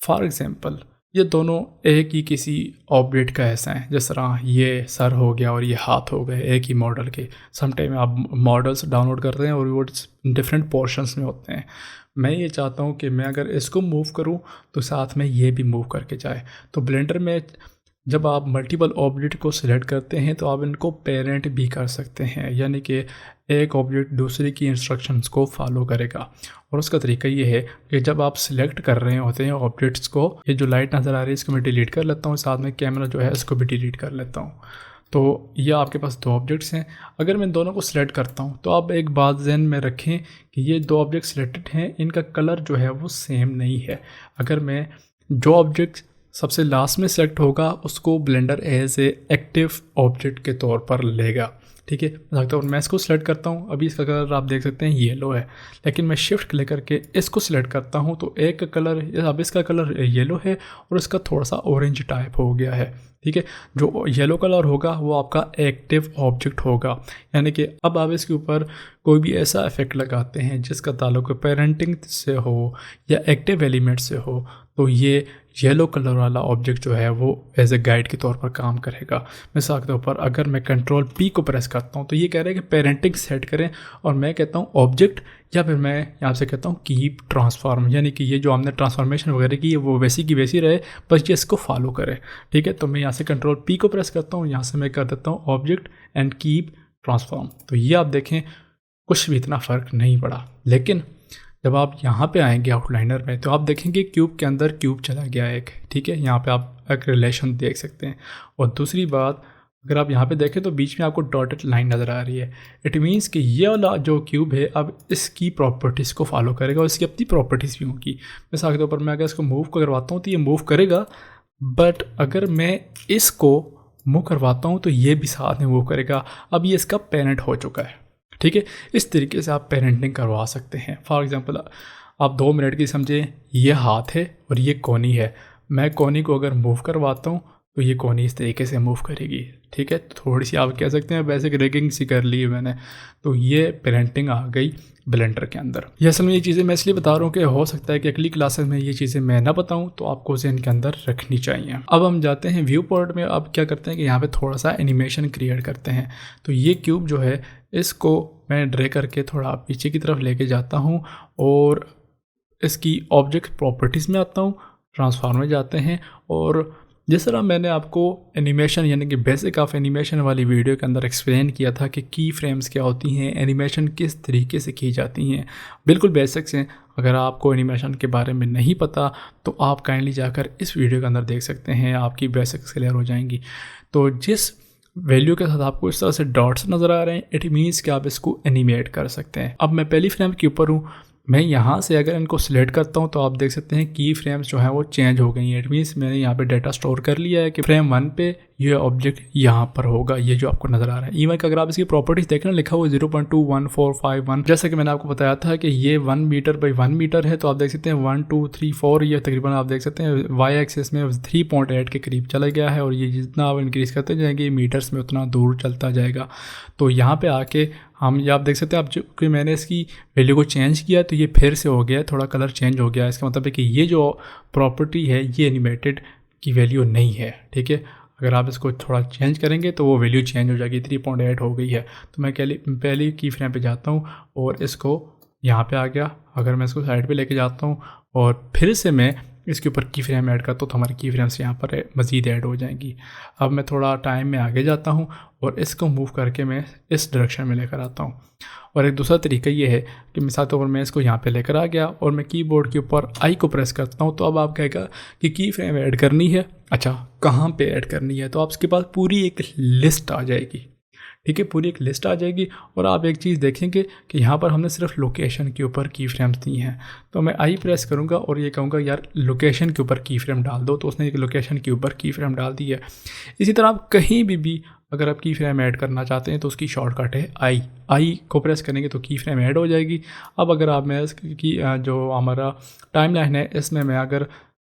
फॉर एग्जांपल ये दोनों एक ही किसी ऑब्जेक्ट का ऐसा है, जिस तरह ये सर हो गया और ये हाथ हो गए एक ही मॉडल के। समटाइम आप मॉडल्स डाउनलोड करते हैं और वो डिफरेंट पोर्शंस में होते हैं। मैं ये चाहता हूँ कि मैं अगर इसको मूव करूँ तो साथ में ये भी मूव करके जाए। तो ब्लेंडर में जब आप मल्टीपल ऑब्जेक्ट को सिलेक्ट करते हैं तो आप इनको पेरेंट भी कर सकते हैं, यानी कि एक ऑब्जेक्ट दूसरे की इंस्ट्रक्शंस को फॉलो करेगा। और उसका तरीका ये है कि जब आप सिलेक्ट कर रहे होते हैं ऑब्जेक्ट्स को, ये जो लाइट नज़र आ रही है इसको मैं डिलीट कर लेता हूँ, साथ में कैमरा जो है इसको भी डिलीट कर लेता हूँ। तो ये आपके पास दो ऑब्जेक्ट्स हैं। अगर मैं दोनों को सिलेक्ट करता हूँ तो आप एक बात ज़हन में रखें कि ये दो ऑब्जेक्ट सिलेक्टेड हैं, इनका कलर जो है वो सेम नहीं है। अगर मैं जो ऑब्जेक्ट सबसे लास्ट में सेलेक्ट होगा उसको blender as a active object के तौर पर लेगा, ठीक है। मैं इसको सिलेक्ट करता हूँ, अभी इसका कलर आप देख सकते हैं येलो है, लेकिन मैं शिफ्ट क्लिक करके इसको सिलेक्ट करता हूँ तो एक कलर, अब इसका कलर येलो है और इसका थोड़ा सा ऑरेंज टाइप हो गया है, ठीक है। जो येलो कलर होगा वो आपका एक्टिव ऑब्जेक्ट होगा, यानी कि अब आप इसके ऊपर कोई भी ऐसा इफेक्ट लगाते हैं जिसका ताल्लुक पेरेंटिंग से हो या एक्टिव एलिमेंट से हो, तो ये येलो कलर वाला ऑब्जेक्ट जो है वो एज ए गाइड के तौर पर काम करेगा। मिसाल के तौर पर अगर मैं कंट्रोल पी को प्रेस करता हूँ तो ये कह रहा है कि पेरेंटिंग सेट करें, और मैं कहता हूँ ऑब्जेक्ट, या फिर मैं यहाँ से कहता हूँ कीप ट्रांसफॉर्म, यानी कि ये जो हमने ट्रांसफॉर्मेशन वगैरह की है वो वैसी की वैसी रहे, बस ये इसको फॉलो करे, ठीक है। तो मैं यहाँ से कंट्रोल पी को प्रेस करता हूँ, यहाँ से मैं कर देता हूँ ऑब्जेक्ट एंड कीप ट्रांसफॉर्म। तो ये आप देखें कुछ भी इतना फ़र्क नहीं पड़ा। लेकिन जब आप यहाँ पे आएंगे आउटलाइनर में तो आप देखेंगे क्यूब के अंदर क्यूब चला गया एक, ठीक है। यहाँ पे आप एक रिलेशन देख सकते हैं। और दूसरी बात, अगर आप यहाँ पे देखें तो बीच में आपको डॉटेड लाइन नज़र आ रही है। इट मीन्स कि ये वाला जो क्यूब है अब इसकी प्रॉपर्टीज़ को फॉलो करेगा और इसकी अपनी प्रॉपर्टीज़ भी होंगी। मिसाल के तौर पर मैं अगर इसको मूव करवाता हूँ तो ये मूव करेगा, बट अगर मैं इसको मूव करवाता हूँ तो ये भी साथ में मूव करेगा। अब ये इसका पेरेंट हो चुका है, ठीक है। इस तरीके से आप पेरेंटिंग करवा सकते हैं। फॉर एग्जांपल आप 2 मिनट की समझें, ये हाथ है और ये कोनी है, मैं कोनी को अगर मूव करवाता हूँ तो ये कोनी इस तरीके से मूव करेगी, ठीक है। थोड़ी सी आप कह सकते हैं बेसिक रिगिंग सी कर ली है मैंने, तो ये पेरेंटिंग आ गई ब्लेंडर के अंदर। ये असल में ये चीज़ें मैं इसलिए बता रहा हूँ कि हो सकता है कि अगली क्लासेस में ये चीज़ें मैं ना बताऊँ, तो आपको इसे इनके अंदर रखनी चाहिए। अब हम जाते हैं व्यू पोर्ट में। अब क्या करते हैं कि यहाँ पे थोड़ा सा एनिमेशन क्रिएट करते हैं। तो ये क्यूब जो है इसको मैं ड्रैग करके थोड़ा पीछे की तरफ लेके जाता हूँ और इसकी ऑब्जेक्ट प्रॉपर्टीज़ में आता हूँ, ट्रांसफॉर्म में जाते हैं, और जिस तरह मैंने आपको एनिमेशन यानी कि बेसिक ऑफ एनिमेशन वाली वीडियो के अंदर एक्सप्लेन किया था कि की फ्रेम्स क्या होती हैं, एनिमेशन किस तरीके से की जाती हैं, बिल्कुल बेसिक्स हैं। अगर आपको एनिमेशन के बारे में नहीं पता तो आप काइंडली जाकर इस वीडियो के अंदर देख सकते हैं, आपकी बेसिक्स क्लियर हो जाएंगी। तो जिस वैल्यू के साथ आपको इस तरह से डॉट्स नज़र आ रहे हैं, इट मीन्स कि आप इसको एनिमेट कर सकते हैं। अब मैं पहली फ्रेम के ऊपर हूँ, मैं यहाँ से अगर इनको सिलेक्ट करता हूँ तो आप देख सकते हैं की फ्रेम्स जो है वो चेंज हो गई हैं। इट मीन्स मैंने यहाँ पे डाटा स्टोर कर लिया है कि फ्रेम 1 पे ये ऑब्जेक्ट यहाँ पर होगा, ये जो आपको नज़र आ रहा है। इवन अगर आप इसकी प्रॉपर्टीज देखें ना, लिखा हुआ 0.21451, जैसे कि मैंने आपको बताया था कि ये 1 मीटर बाई 1 मीटर है, तो आप देख सकते हैं 1 2 3 4, ये तकरीबन आप देख सकते हैं वाई एक्सिस में 3.8 के करीब चला गया है, और ये जितना आप इंक्रीज़ करते जाएंगे मीटर्स में उतना दूर चलता जाएगा। तो यहाँ पर आके हम ये आप देख सकते हैं, आप जो कि मैंने इसकी वैल्यू को चेंज किया तो ये फिर से हो गया, थोड़ा कलर चेंज हो गया। इसका मतलब है कि ये जो प्रॉपर्टी है ये एनिमेटेड की वैल्यू नहीं है, ठीक है। अगर आप इसको थोड़ा चेंज करेंगे तो वो वैल्यू चेंज हो जाएगी, 3.8 हो गई है। तो मैं पहली की फ्रेम पे जाता हूँ और इसको यहाँ पे आ गया। अगर मैं इसको साइड पे लेके जाता हूँ और फिर से मैं इसके ऊपर की फ्रेम ऐड करता हूँ तो हमारी की फ्रेम्स यहाँ पर मज़ीद ऐड हो जाएंगी। अब मैं थोड़ा टाइम में आगे जाता हूँ और इसको मूव करके मैं इस डायरेक्शन में लेकर आता हूँ। और एक दूसरा तरीका ये है कि मिसाल के तौर पर मैं इसको यहाँ पे लेकर आ गया और मैं कीबोर्ड के ऊपर आई को प्रेस करता हूँ, तो अब आप कहेगा कि की फ्रेम ऐड करनी है। अच्छा, कहाँ पे ऐड करनी है? तो आपके पास पूरी एक लिस्ट आ जाएगी, ठीक है, पूरी एक लिस्ट आ जाएगी। और आप एक चीज़ देखेंगे कि यहाँ पर हमने सिर्फ लोकेशन के ऊपर की फ्रेम्स दी हैं, तो मैं आई प्रेस करूँगा और ये कहूँगा यार लोकेशन के ऊपर की फ्रेम डाल दो, तो उसने एक लोकेशन के ऊपर की फ्रेम डाल दी है। इसी तरह आप कहीं भी अगर आप की फ्रेम ऐड करना चाहते हैं तो उसकी शॉर्टकट है आई को प्रेस करेंगे तो की फ्रेम ऐड हो जाएगी। अब अगर आप मैं इसकी जो हमारा टाइम लाइन है इसमें मैं अगर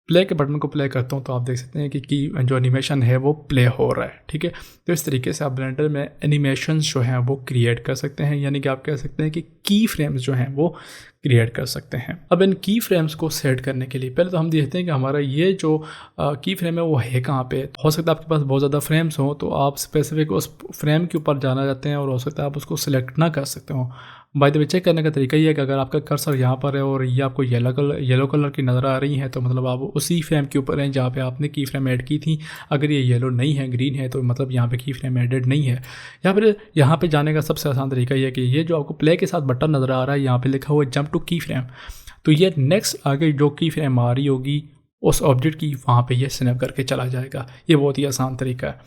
प्ले के बटन को प्ले करता हूँ तो आप देख सकते हैं कि जो एनिमेशन है वो प्ले हो रहा है। ठीक है, तो इस तरीके से आप ब्लेंडर में एनिमेशंस जो हैं वो क्रिएट कर सकते हैं, यानी कि आप कह सकते हैं कि की फ्रेम्स जो हैं वो क्रिएट कर सकते हैं। अब इन की फ्रेम्स को सेट करने के लिए पहले तो हम देखते हैं कि हमारा ये जो की फ्रेम है वो है कहाँ पे। हो सकता है आपके पास बहुत ज़्यादा फ्रेम्स हो तो आप स्पेसिफिक उस फ्रेम के ऊपर जाना चाहते हैं और हो सकता है आप उसको सिलेक्ट ना कर सकते हो। बाय द वे चेक करने का तरीका ये है कि अगर आपका कर्सर यहाँ पर है और ये आपको येलो कलर की नज़र आ रही है तो मतलब आप उसी फ्रेम के ऊपर हैं जहाँ पे आपने की फ्रेम ऐड की थी। अगर ये येलो नहीं है, ग्रीन है, तो मतलब यहाँ पे की फ्रेम एडेड नहीं है। या फिर यहाँ पे जाने का सबसे आसान तरीका ये है कि ये जो आपको प्ले के साथ बटन नज़र आ रहा है यहाँ पे लिखा हुआ है जंप टू की फ्रेम, तो ये नेक्स्ट आगे जो की फ्रेम आ रही होगी उस ऑब्जेक्ट की वहाँ पे ये स्नैप करके चला जाएगा। ये बहुत ही आसान तरीका है।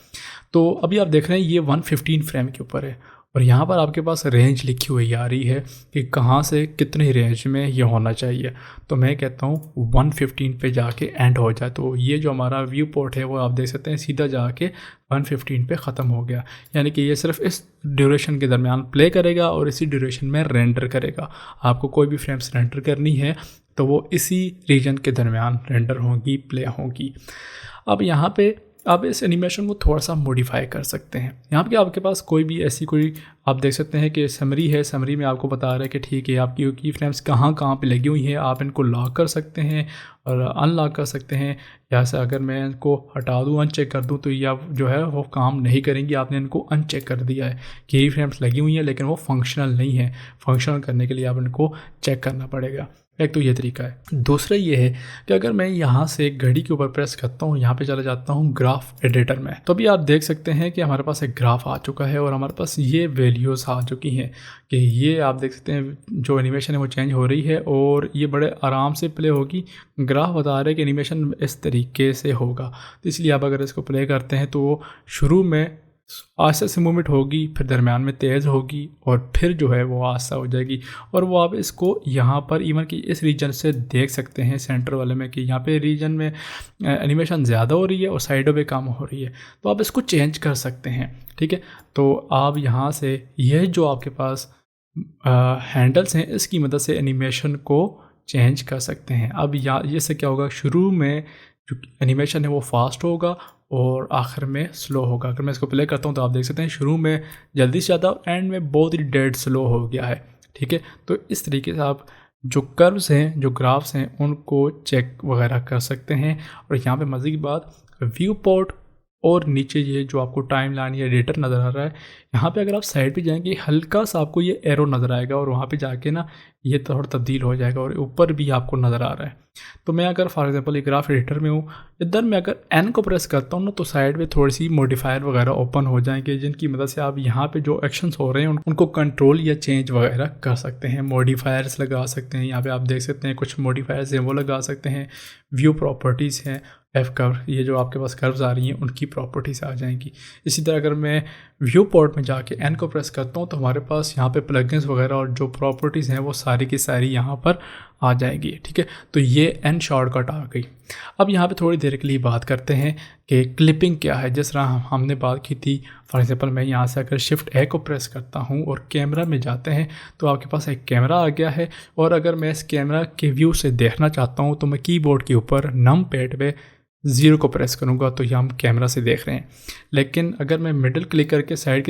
तो अभी आप देख रहे हैं ये 115 फ्रेम के ऊपर है और यहाँ पर आपके पास रेंज लिखी हुई आ रही है कि कहाँ से कितनी रेंज में ये होना चाहिए। तो मैं कहता हूँ 115 पे जाके एंड हो जाए, तो ये जो हमारा व्यू पोर्ट है वो आप देख सकते हैं सीधा जाके 115 पे ख़त्म हो गया। यानी कि ये सिर्फ इस ड्यूरेशन के दरमियान प्ले करेगा और इसी ड्यूरेशन में रेंडर करेगा। आपको कोई भी फ्रेम्स रेंडर करनी है तो वो इसी रीजन के दरमियान रेंडर होंगी, प्ले होंगी। अब यहाँ पे आप इस एनिमेशन को थोड़ा सा मॉडिफाई कर सकते हैं। यहाँ पे आपके पास कोई भी ऐसी कोई आप देख सकते हैं कि समरी है, समरी में आपको बता रहा है कि ठीक है आपकी की फ्रेम्स कहाँ पे लगी हुई हैं, आप इनको लॉक कर सकते हैं और अनलॉक कर सकते हैं। या से अगर मैं इनको हटा दूँ, अनचेक कर दूँ तो ये जो है वो काम नहीं करेंगी। आपने इनको अनचेक कर दिया है कि ये फ्रेम्स लगी हुई हैं लेकिन वो फंक्शनल नहीं है। फंक्शनल करने के लिए आप इनको चेक करना पड़ेगा। एक तो ये तरीका है। दूसरा ये है कि अगर मैं यहाँ से घड़ी के ऊपर प्रेस करता हूँ, यहाँ पे चला जाता हूँ ग्राफ एडिटर में, तो अभी आप देख सकते हैं कि हमारे पास एक ग्राफ आ चुका है और हमारे पास ये वैल्यूज़ आ चुकी हैं कि ये आप देख सकते हैं जो एनिमेशन है वो चेंज हो रही है और ये बड़े आराम से प्ले होगी। ग्राफ बता रहा है कि एनिमेशन इस तरीके से होगा, तो इसलिए आप अगर इसको प्ले करते हैं तो वो शुरू में आस्ते से मूवमेंट होगी, फिर दरम्यान में तेज़ होगी और फिर जो है वो आस्ता हो जाएगी। और वो आप इसको यहाँ पर इवन कि इस रीजन से देख सकते हैं सेंटर वाले में कि यहाँ पे रीजन में एनिमेशन ज़्यादा हो रही है और साइडों पे कम हो रही है, तो आप इसको चेंज कर सकते हैं। ठीक है, तो आप यहाँ से यह जो आपके पास हैंडल्स हैं इसकी मदद से एनिमेशन को चेंज कर सकते हैं। अब ये से क्या होगा, शुरू में जो एनिमेशन है वो फास्ट होगा और आखिर में स्लो होगा। अगर मैं इसको प्ले करता हूँ तो आप देख सकते हैं शुरू में जल्दी से ज़्यादा, एंड में बहुत ही डेड स्लो हो गया है। ठीक है, तो इस तरीके से आप जो कर्व्स हैं, जो ग्राफ्स हैं, उनको चेक वगैरह कर सकते हैं। और यहाँ पे मज़े की बात, व्यू पोर्ट और नीचे ये जो आपको टाइम लाइन या एडिटर नज़र आ रहा है, यहाँ पे अगर आप साइड पे जाएंगे हल्का सा आपको ये एरो नज़र आएगा और वहाँ पे जाके ना ये थोड़ा तब्दील हो जाएगा और ऊपर भी आपको नज़र आ रहा है। तो मैं अगर फॉर एग्जांपल ये ग्राफ एडिटर में हूँ, इधर मैं अगर एन को प्रेस करता हूँ ना तो साइड में थोड़ी सी मॉडिफायर वगैरह ओपन हो जाएंगे जिनकी मदद से आप यहाँ पे जो एक्शंस हो रहे हैं उनको कंट्रोल या चेंज वगैरह कर सकते हैं। मॉडिफायर्स लगा सकते हैं, यहाँ पे आप देख सकते हैं कुछ मॉडिफायर्स हैं वो लगा सकते हैं। व्यू प्रॉपर्टीज़ हैं, एफ कर्व, ये जो आपके पास कर्व्स आ रही हैं उनकी प्रॉपर्टीज़ आ जाएंगी। इसी तरह अगर मैं व्यू पोर्ट में जाके एन को प्रेस करता हूँ तो हमारे पास यहाँ पे प्लगइन्स वगैरह और जो प्रॉपर्टीज़ हैं वो सारी की सारी यहाँ पर आ जाएगी। ठीक है, तो ये एन शॉर्टकट आ गई। अब यहाँ पे थोड़ी देर के लिए बात करते हैं कि क्लिपिंग क्या है। जिस तरह हमने बात की थी, फॉर एग्जांपल मैं यहाँ से अगर शिफ्ट ए को प्रेस करता हूँ और कैमरा में जाते हैं तो आपके पास एक कैमरा आ गया है। और अगर मैं इस कैमरा के व्यू से देखना चाहता हूँ तो मैं कीबोर्ड के ऊपर नम पैड पे 0 को प्रेस करूँगा तो ये हम कैमरा से देख रहे हैं। लेकिन अगर मैं मिडिल क्लिक करके साइड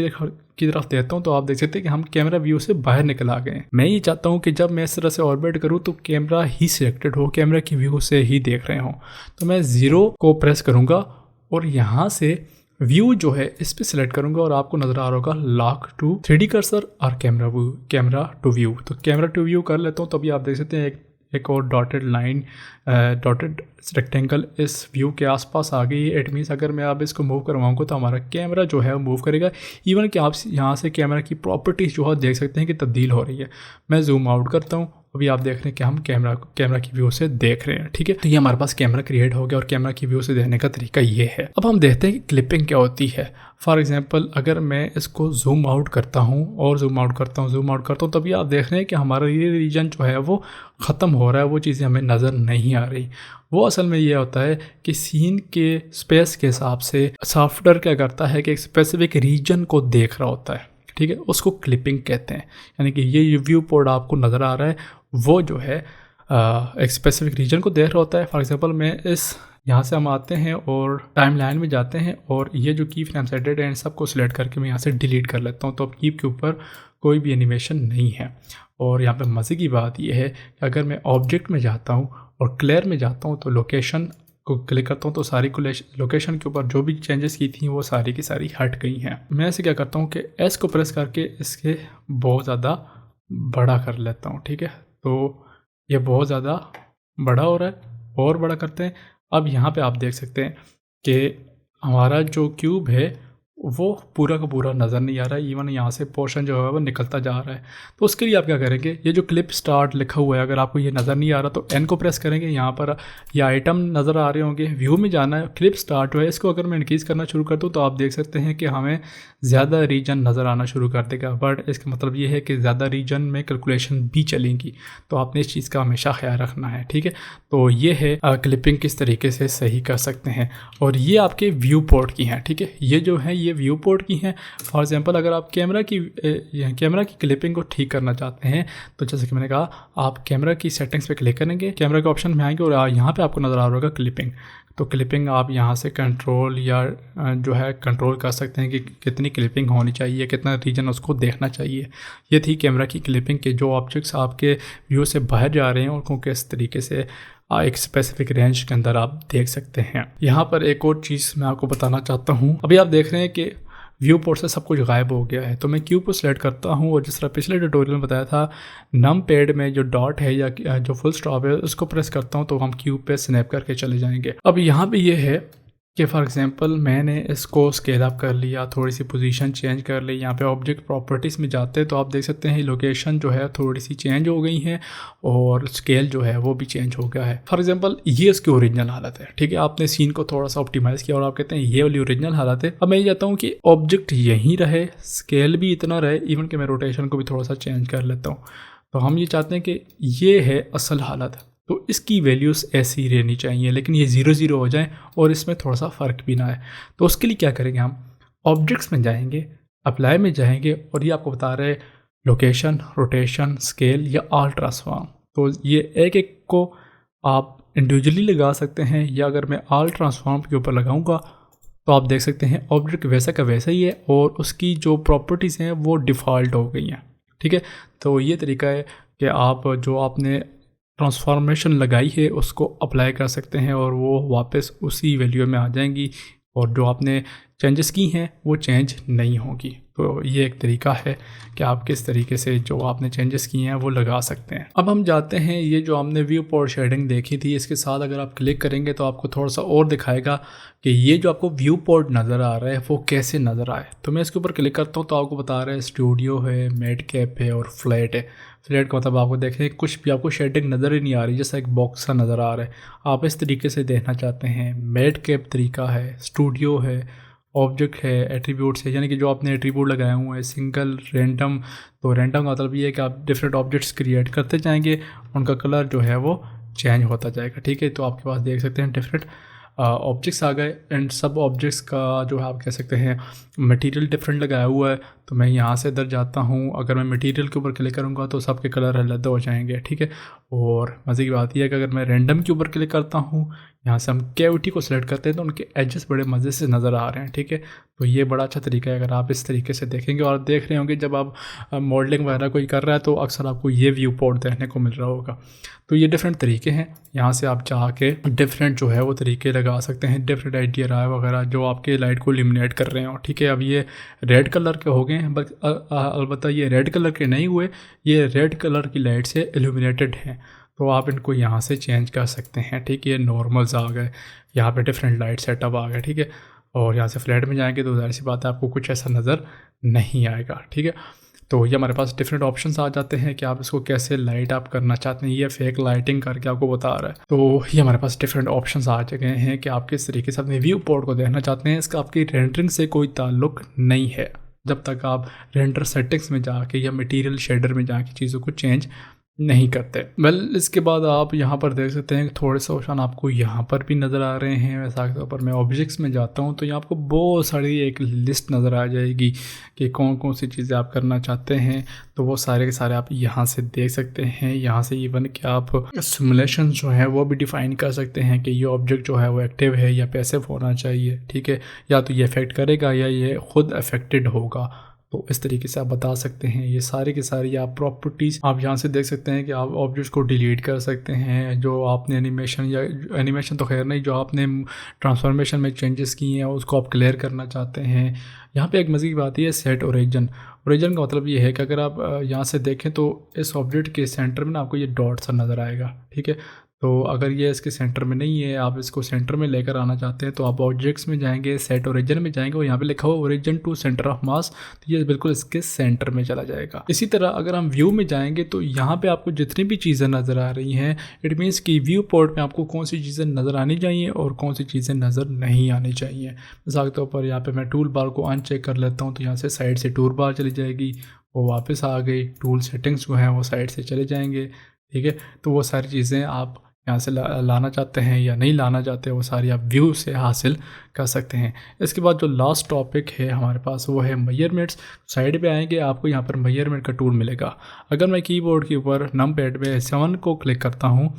की तरफ देता हूँ तो आप देख सकते हैं कि हम कैमरा व्यू से बाहर निकल आ गए हैं। मैं ये चाहता हूँ कि जब मैं इस तरह से ऑर्बिट करूँ तो कैमरा ही सिलेक्टेड हो, कैमरा की व्यू से ही देख रहे हों। तो मैं 0 को प्रेस करूँगा और यहाँ से व्यू जो है इस पर सिलेक्ट करूँगा और आपको नज़र आ रहा होगा लॉक टू 3D कर्सर और कैमरा टू व्यू। तो कैमरा टू व्यू कर लेता हूँ तो अभी आप देख सकते हैं एक और डॉटेड लाइन, डॉटेड रेक्टेंगल इस व्यू के आसपास आ गई है। इट मीन्स अगर मैं अब इसको मूव करवाऊँगा तो हमारा कैमरा जो है वो मूव करेगा। इवन कि आप यहाँ से कैमरा की प्रॉपर्टीज़ जो है देख सकते हैं कि तब्दील हो रही है। मैं जूम आउट करता हूँ अभी आप देख रहे हैं कि हम कैमरा की व्यू से देख रहे हैं, ठीक है। तो ये हमारे पास कैमरा क्रिएट हो गया और कैमरा की व्यू से देखने का तरीका ये है। अब हम देखते हैं कि क्लिपिंग क्या होती है। फॉर एग्जांपल अगर मैं इसको जूम आउट करता हूँ और जूम आउट करता हूँ, तभी आप देख रहे हैं कि हमारा ये रीजन जो है वो ख़त्म हो रहा है, वो चीज़ें हमें नज़र नहीं आ रही। वो असल में ये होता है कि सीन के स्पेस के हिसाब से सॉफ्टवेयर क्या करता है कि एक स्पेसिफिक रीजन को देख रहा होता है, ठीक है। उसको क्लिपिंग कहते हैं। यानी कि ये व्यू पोर्ट आपको नज़र आ रहा है, वो जो है एक स्पेसिफिक रीजन को देख रहा होता है। फॉर एग्जांपल मैं यहाँ से हम आते हैं और टाइम लाइन में जाते हैं और ये जो की फ्रेम सेटेड है इन सबको सिलेक्ट करके मैं यहाँ से डिलीट कर लेता हूँ। तो अब कीप के ऊपर कोई भी एनिमेशन नहीं है। और यहाँ पे मज़े की बात यह है कि अगर मैं ऑब्जेक्ट में जाता हूँ और क्लियर में जाता हूँ तो लोकेशन को क्लिक करता हूँ तो सारी लोकेशन के ऊपर जो भी चेंजेस की थी वो सारी की सारी हट गई हैं। मैं ऐसे क्या करता हूँ कि एस को प्रेस करके इसके बहुत ज़्यादा बड़ा कर लेता हूँ, ठीक है। तो ये बहुत ज़्यादा बड़ा हो रहा है और बड़ा करते हैं। अब यहाँ पे आप देख सकते हैं कि हमारा जो क्यूब है वो पूरा का पूरा नज़र नहीं आ रहा है। इवन यहाँ से पोर्शन जो है वो निकलता जा रहा है। तो उसके लिए आप क्या करेंगे, ये जो क्लिप स्टार्ट लिखा हुआ है अगर आपको ये नज़र नहीं आ रहा तो एन को प्रेस करेंगे। यहाँ पर ये आइटम नज़र आ रहे होंगे, व्यू में जाना है, क्लिप स्टार्ट हुआ है, इसको अगर मैं इंक्रीज़ करना शुरू कर दूँ तो आप देख सकते हैं कि हमें ज़्यादा रीजन नज़र आना शुरू कर देगा। बट इसका मतलब ये है कि ज़्यादा रीजन में कैलकुलेशन भी चलेंगी, तो आपने इस चीज़ का हमेशा ख्याल रखना है, ठीक है। तो ये है क्लिपिंग किस तरीके से सही कर सकते हैं। और ये आपके व्यू पोर्ट की हैं, ठीक है। ये जो है ये व्यू पोर्ट की हैं। फॉर एग्जांपल अगर आप कैमरा की क्लिपिंग को ठीक करना चाहते हैं तो जैसे कि मैंने कहा आप कैमरा की सेटिंग्स पे क्लिक करेंगे, कैमरा के ऑप्शन में आएंगे और यहाँ पे आपको नज़र आ रहा होगा क्लिपिंग। तो क्लिपिंग आप यहाँ से कंट्रोल या जो है कंट्रोल कर सकते हैं कि कितनी क्लिपिंग होनी चाहिए, कितना रीजन उसको देखना चाहिए। ये थी कैमरा की क्लिपिंग के जो ऑब्जेक्ट्स आपके व्यू से बाहर जा रहे हैं उनको किस तरीके से एक स्पेसिफिक रेंज के अंदर आप देख सकते हैं। यहाँ पर एक और चीज़ मैं आपको बताना चाहता हूँ। अभी आप देख रहे हैं कि व्यू पोर्ट से सब कुछ गायब हो गया है। तो मैं क्यूब को सिलेक्ट करता हूँ और जिस तरह पिछले ट्यूटोरियल में बताया था नम पैड में जो डॉट है या जो फुल स्टॉप है उसको प्रेस करता हूँ तो हम क्यूब पे स्नैप करके चले जाएंगे। अब यहाँ पे ये है कि फॉर एग्जांपल मैंने इसको स्केल अप कर लिया, थोड़ी सी पोजीशन चेंज कर ली। यहाँ पे ऑब्जेक्ट प्रॉपर्टीज़ में जाते हैं तो आप देख सकते हैं लोकेशन जो है थोड़ी सी चेंज हो गई है और स्केल जो है वो भी चेंज हो गया है। फॉर एग्जांपल ये इसकी ओरिजिनल हालत है, ठीक है। आपने सीन को थोड़ा सा ऑप्टिमाइज़ किया और आप कहते हैं ये वाली ओरिजिनल हालत है। अब मैं ये चाहता हूँ कि ऑब्जेक्ट यहीं रहे, स्केल भी इतना रहे, इवन कि मैं रोटेशन को भी थोड़ा सा चेंज कर लेता हूँ। तो हम ये चाहते हैं कि ये है असल हालत, तो इसकी वैल्यूज़ ऐसी ही रहनी चाहिए, लेकिन ये 0 0 हो जाए और इसमें थोड़ा सा फ़र्क भी ना आए। तो उसके लिए क्या करेंगे, हम ऑब्जेक्ट्स में जाएंगे, अप्लाई में जाएंगे और ये आपको बता रहे लोकेशन, रोटेशन, स्केल या ऑल ट्रांसफॉर्म। तो ये एक एक को आप इंडिविजुअली लगा सकते हैं या अगर मैं ऑल ट्रांसफॉर्म के ऊपर लगाऊंगा तो आप देख सकते हैं ऑब्जेक्ट वैसा का वैसा ही है और उसकी जो प्रॉपर्टीज़ हैं वो डिफ़ॉल्ट हो गई हैं, ठीक है। तो ये तरीका है कि आप जो आपने ट्रांसफॉर्मेशन लगाई है उसको अप्लाई कर सकते हैं और वो वापस उसी वैल्यू में आ जाएंगी और जो आपने चेंजेस की हैं वो चेंज नहीं होगी। तो ये एक तरीका है कि आप किस तरीके से जो आपने चेंजेस किए हैं वो लगा सकते हैं। अब हम जाते हैं, ये जो हमने व्यू पोर्ट शेडिंग देखी थी इसके साथ अगर आप क्लिक करेंगे तो आपको थोड़ा सा और दिखाएगा कि ये जो आपको व्यू पोर्ट नज़र आ रहा है वो कैसे नज़र आए। तो मैं इसके ऊपर क्लिक करता हूँ तो आपको बता रहा है स्टूडियो है, मेडकैप है और फ्लैट है। फ्लैट का मतलब आपको देखें कुछ भी आपको शेडिंग नज़र ही नहीं आ रही, जैसा एक बॉक्स सा नज़र आ रहा है। आप इस तरीके से देखना चाहते हैं। मेडकैप तरीका है, स्टूडियो है, ऑब्जेक्ट है, एट्रीब्यूट्स है, यानी कि जो आपने एट्रीब्यूट लगाए हुए हैं, सिंगल, रैंडम। तो रैंडम का मतलब ये है कि आप डिफरेंट ऑब्जेक्ट्स क्रिएट करते जाएंगे, उनका कलर जो है वो चेंज होता जाएगा, ठीक है। तो आपके पास देख सकते हैं डिफरेंट ऑब्जेक्ट्स आ गए एंड सब ऑब्जेक्ट्स का जो है आप कह सकते हैं मटेरियल डिफरेंट लगाया हुआ है। तो मैं यहाँ से इधर जाता हूँ, अगर मैं मटेरियल के ऊपर क्लिक करूँगा तो सबके कलर अलग हो जाएंगे, ठीक है। और मज़े की बात यह है कि अगर मैं रैंडम के ऊपर क्लिक करता हूँ, यहाँ से हम कैविटी को सिलेक्ट करते हैं तो उनके एजेस बड़े मज़े से नज़र आ रहे हैं, ठीक है। तो ये बड़ा अच्छा तरीका है अगर आप इस तरीके से देखेंगे और देख रहे होंगे जब आप मॉडलिंग वगैरह कोई कर रहा है तो अक्सर आपको ये व्यू पोर्ट देखने को मिल रहा होगा। तो ये डिफरेंट तरीके हैं, यहाँ से आप चाह के डिफरेंट जो है वो तरीके लगा सकते हैं, डिफरेंट आइडिया राय वगैरह जो आपके लाइट को इल्यूमिनेट कर रहे हो, ठीक है। अब ये रेड कलर के हो गए हैं, बस अलबत्ता ये रेड कलर के नहीं हुए, ये रेड कलर की लाइट से इल्यूमिनेटेड हैं। तो आप इनको यहाँ से चेंज कर सकते हैं, ठीक है। ये नॉर्मल्स आ गए, यहाँ पे डिफरेंट लाइट सेटअप आ गए, ठीक है। और यहाँ से फ्लैट में जाएंगे तो ज़ाहिर सी बात है आपको कुछ ऐसा नज़र नहीं आएगा, ठीक है। तो ये हमारे पास डिफरेंट ऑप्शंस आ जाते हैं कि आप इसको कैसे लाइट आप करना चाहते हैं, ये फेक लाइटिंग करके आपको बता रहा है। तो ये हमारे पास डिफरेंट ऑप्शंस आ गए हैं कि आप किस तरीके से अपने व्यू पोर्ट को देखना चाहते हैं। इसका आपकी रेंडरिंग से कोई ताल्लुक नहीं है जब तक आप रेंडर सेटिंग्स में जाके या मटेरियल शेडर में जाके चीज़ों को चेंज नहीं करते। इसके बाद आप यहाँ पर देख सकते हैं थोड़े से ऑप्शन आपको यहाँ पर भी नज़र आ रहे हैं। वैसा के तौर पर मैं ऑब्जेक्ट्स में जाता हूँ तो यहाँ आपको बहुत सारी एक लिस्ट नज़र आ जाएगी कि कौन कौन सी चीज़ें आप करना चाहते हैं। तो वो सारे के सारे आप यहाँ से देख सकते हैं। यहाँ से इवन कि आप सिमुलेशन जो है वो भी डिफ़ाइन कर सकते हैं कि ये ऑब्जेक्ट जो है वो एक्टिव है या पैसिव होना चाहिए, ठीक है, या तो ये इफेक्ट करेगा या ये खुद अफेक्टेड होगा। तो इस तरीके से आप बता सकते हैं। ये सारी की सारी आप प्रॉपर्टीज़ आप यहाँ से देख सकते हैं कि आप ऑब्जेक्ट्स को डिलीट कर सकते हैं। जो आपने एनिमेशन तो खैर नहीं, जो आपने ट्रांसफॉर्मेशन में चेंजेस किए हैं उसको आप क्लियर करना चाहते हैं। यहाँ पे एक मज़े की बात है सेट ओरिजिन का मतलब ये है कि अगर आप यहाँ से देखें तो इस ऑब्जेक्ट के सेंटर में ना आपको ये डॉट सा नज़र आएगा, ठीक है। तो अगर ये इसके सेंटर में नहीं है, आप इसको सेंटर में लेकर आना चाहते हैं तो आप ऑब्जेक्ट्स में जाएंगे, सेट ओरिजिन में जाएंगे और यहाँ पे लिखा हुआ origin to centre of mass, तो ये बिल्कुल इसके सेंटर में चला जाएगा। इसी तरह अगर हम व्यू में जाएंगे तो यहाँ पे आपको जितनी भी चीज़ें नज़र आ रही हैं, इट मीन्स कि व्यू पोर्ट में आपको कौन सी चीज़ें नज़र आनी चाहिए और कौन सी चीज़ें नज़र नहीं आनी चाहिए। मिसाल के तौर पर यहाँ पर मैं टूल बार को अनचेक कर लेता हूँ तो यहाँ से साइड से टूल बार चली जाएगी, वो वापस आ गई, टूल सेटिंग्स जो हैं वो साइड से चले जाएंगे, ठीक है। तो वो सारी चीज़ें आप यहाँ से लाना चाहते हैं या नहीं लाना चाहते, वो सारी आप व्यू से हासिल कर सकते हैं। इसके बाद जो लास्ट टॉपिक है हमारे पास वो है मेजरमेंट्स। साइड पे आएंगे आपको यहाँ पर मेजरमेंट का टूल मिलेगा। अगर मैं कीबोर्ड के ऊपर नम पैड पे 7 को क्लिक करता हूँ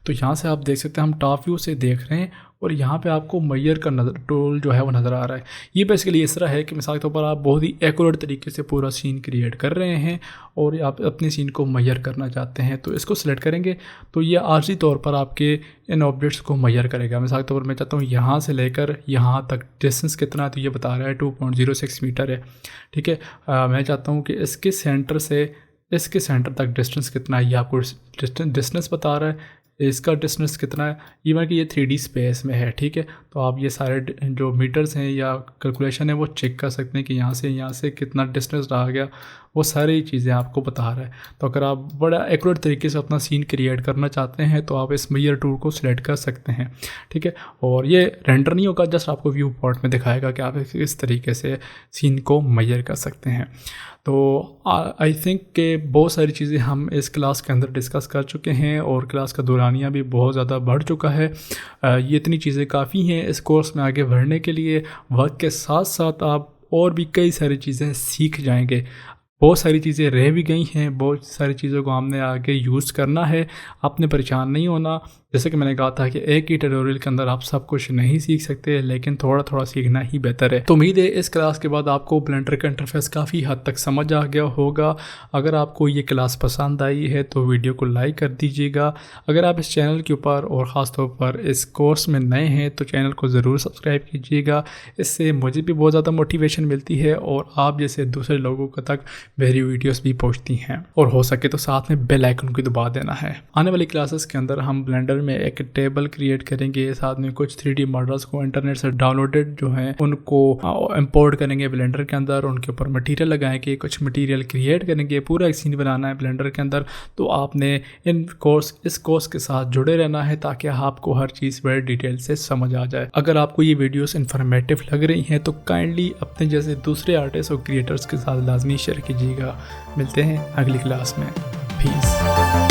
तो यहाँ से आप देख सकते हैं हम टॉप व्यू से देख रहे हैं और यहाँ पे आपको मेजर का टूल जो है वो नज़र आ रहा है। ये बेसिकली इस तरह है कि मिसाल के तौर पर आप बहुत ही एक्यूरेट तरीके से पूरा सीन क्रिएट कर रहे हैं और आप अपने सीन को मेजर करना चाहते हैं तो इसको सिलेक्ट करेंगे तो ये आर्जी तौर पर आपके इन ऑब्जेक्ट्स को मेजर करेगा। मिसाल के तौर पर मैं चाहता हूँ यहाँ से लेकर यहाँ तक डिस्टेंस कितना है तो ये बता रहा है 2.06 मीटर है, ठीक है। मैं चाहता हूँ कि इसके सेंटर से इसके सेंटर तक डिस्टेंस कितना है, ये आपको डिस्टेंस बता रहा है। इसका डिस्टेंस कितना है, इवन कि ये 3D स्पेस में है, ठीक है। तो आप ये सारे जो मीटर्स हैं या कैलकुलेशन है वो चेक कर सकते हैं कि यहाँ से कितना डिस्टेंस रहा गया, वो सारी चीज़ें आपको बता रहा है। तो अगर आप बड़ा एक्यूरेट तरीके से अपना सीन क्रिएट करना चाहते हैं तो आप इस मेजर टूल को सिलेक्ट कर सकते हैं, ठीक है। और ये रेंडर नहीं होगा, जस्ट आपको व्यू पोर्ट में दिखाएगा कि आप इस तरीके से सीन को मेजर कर सकते हैं। तो आई थिंक कि बहुत सारी चीज़ें हम इस क्लास के अंदर डिस्कस कर चुके हैं और क्लास का दौरानिया भी बहुत ज़्यादा बढ़ चुका है। ये इतनी चीज़ें काफ़ी हैं इस कोर्स में आगे बढ़ने के लिए। वक्त के साथ साथ आप और भी कई सारी चीज़ें सीख जाएंगे। बहुत सारी चीज़ें रह भी गई हैं, बहुत सारी चीज़ों को हमने आगे यूज़ करना है। आपने परेशान नहीं होना। जैसे कि मैंने कहा था कि एक ही ट्यूटोरियल के अंदर आप सब कुछ नहीं सीख सकते, लेकिन थोड़ा थोड़ा सीखना ही बेहतर है। तो उम्मीद है इस क्लास के बाद आपको ब्लेंडर का इंटरफेस काफ़ी हद तक समझ आ गया होगा। अगर आपको ये क्लास पसंद आई है तो वीडियो को लाइक कर दीजिएगा। अगर आप इस चैनल के ऊपर और ख़ास तौर पर इस कोर्स में नए हैं तो चैनल को ज़रूर सब्सक्राइब कीजिएगा। इससे मुझे भी बहुत ज़्यादा मोटिवेशन मिलती है और आप जैसे दूसरे लोगों तक मेरी वीडियोस भी पहुंचती हैं। और हो सके तो साथ में बेल आइकन को दबा देना है। आने वाली क्लासेस के अंदर हम ब्लेंडर में एक टेबल क्रिएट करेंगे, साथ में कुछ 3D मॉडल्स को इंटरनेट से डाउनलोडेड जो हैं उनको इंपोर्ट करेंगे ब्लेंडर के अंदर, उनके ऊपर मटेरियल लगाएंगे, कुछ मटेरियल क्रिएट करेंगे, पूरा एक सीन बनाना है ब्लेंडर के अंदर। तो आपने इस कोर्स के साथ जुड़े रहना है ताकि आपको हर चीज़ बड़े डिटेल से समझ आ जाए। अगर आपको ये वीडियोस इन्फॉर्मेटिव लग रही हैं तो काइंडली अपने जैसे दूसरे आर्टिस्ट और क्रिएटर्स के साथ लाजमी शेयर कीजिएगा। मिलते हैं अगली क्लास में। पीस।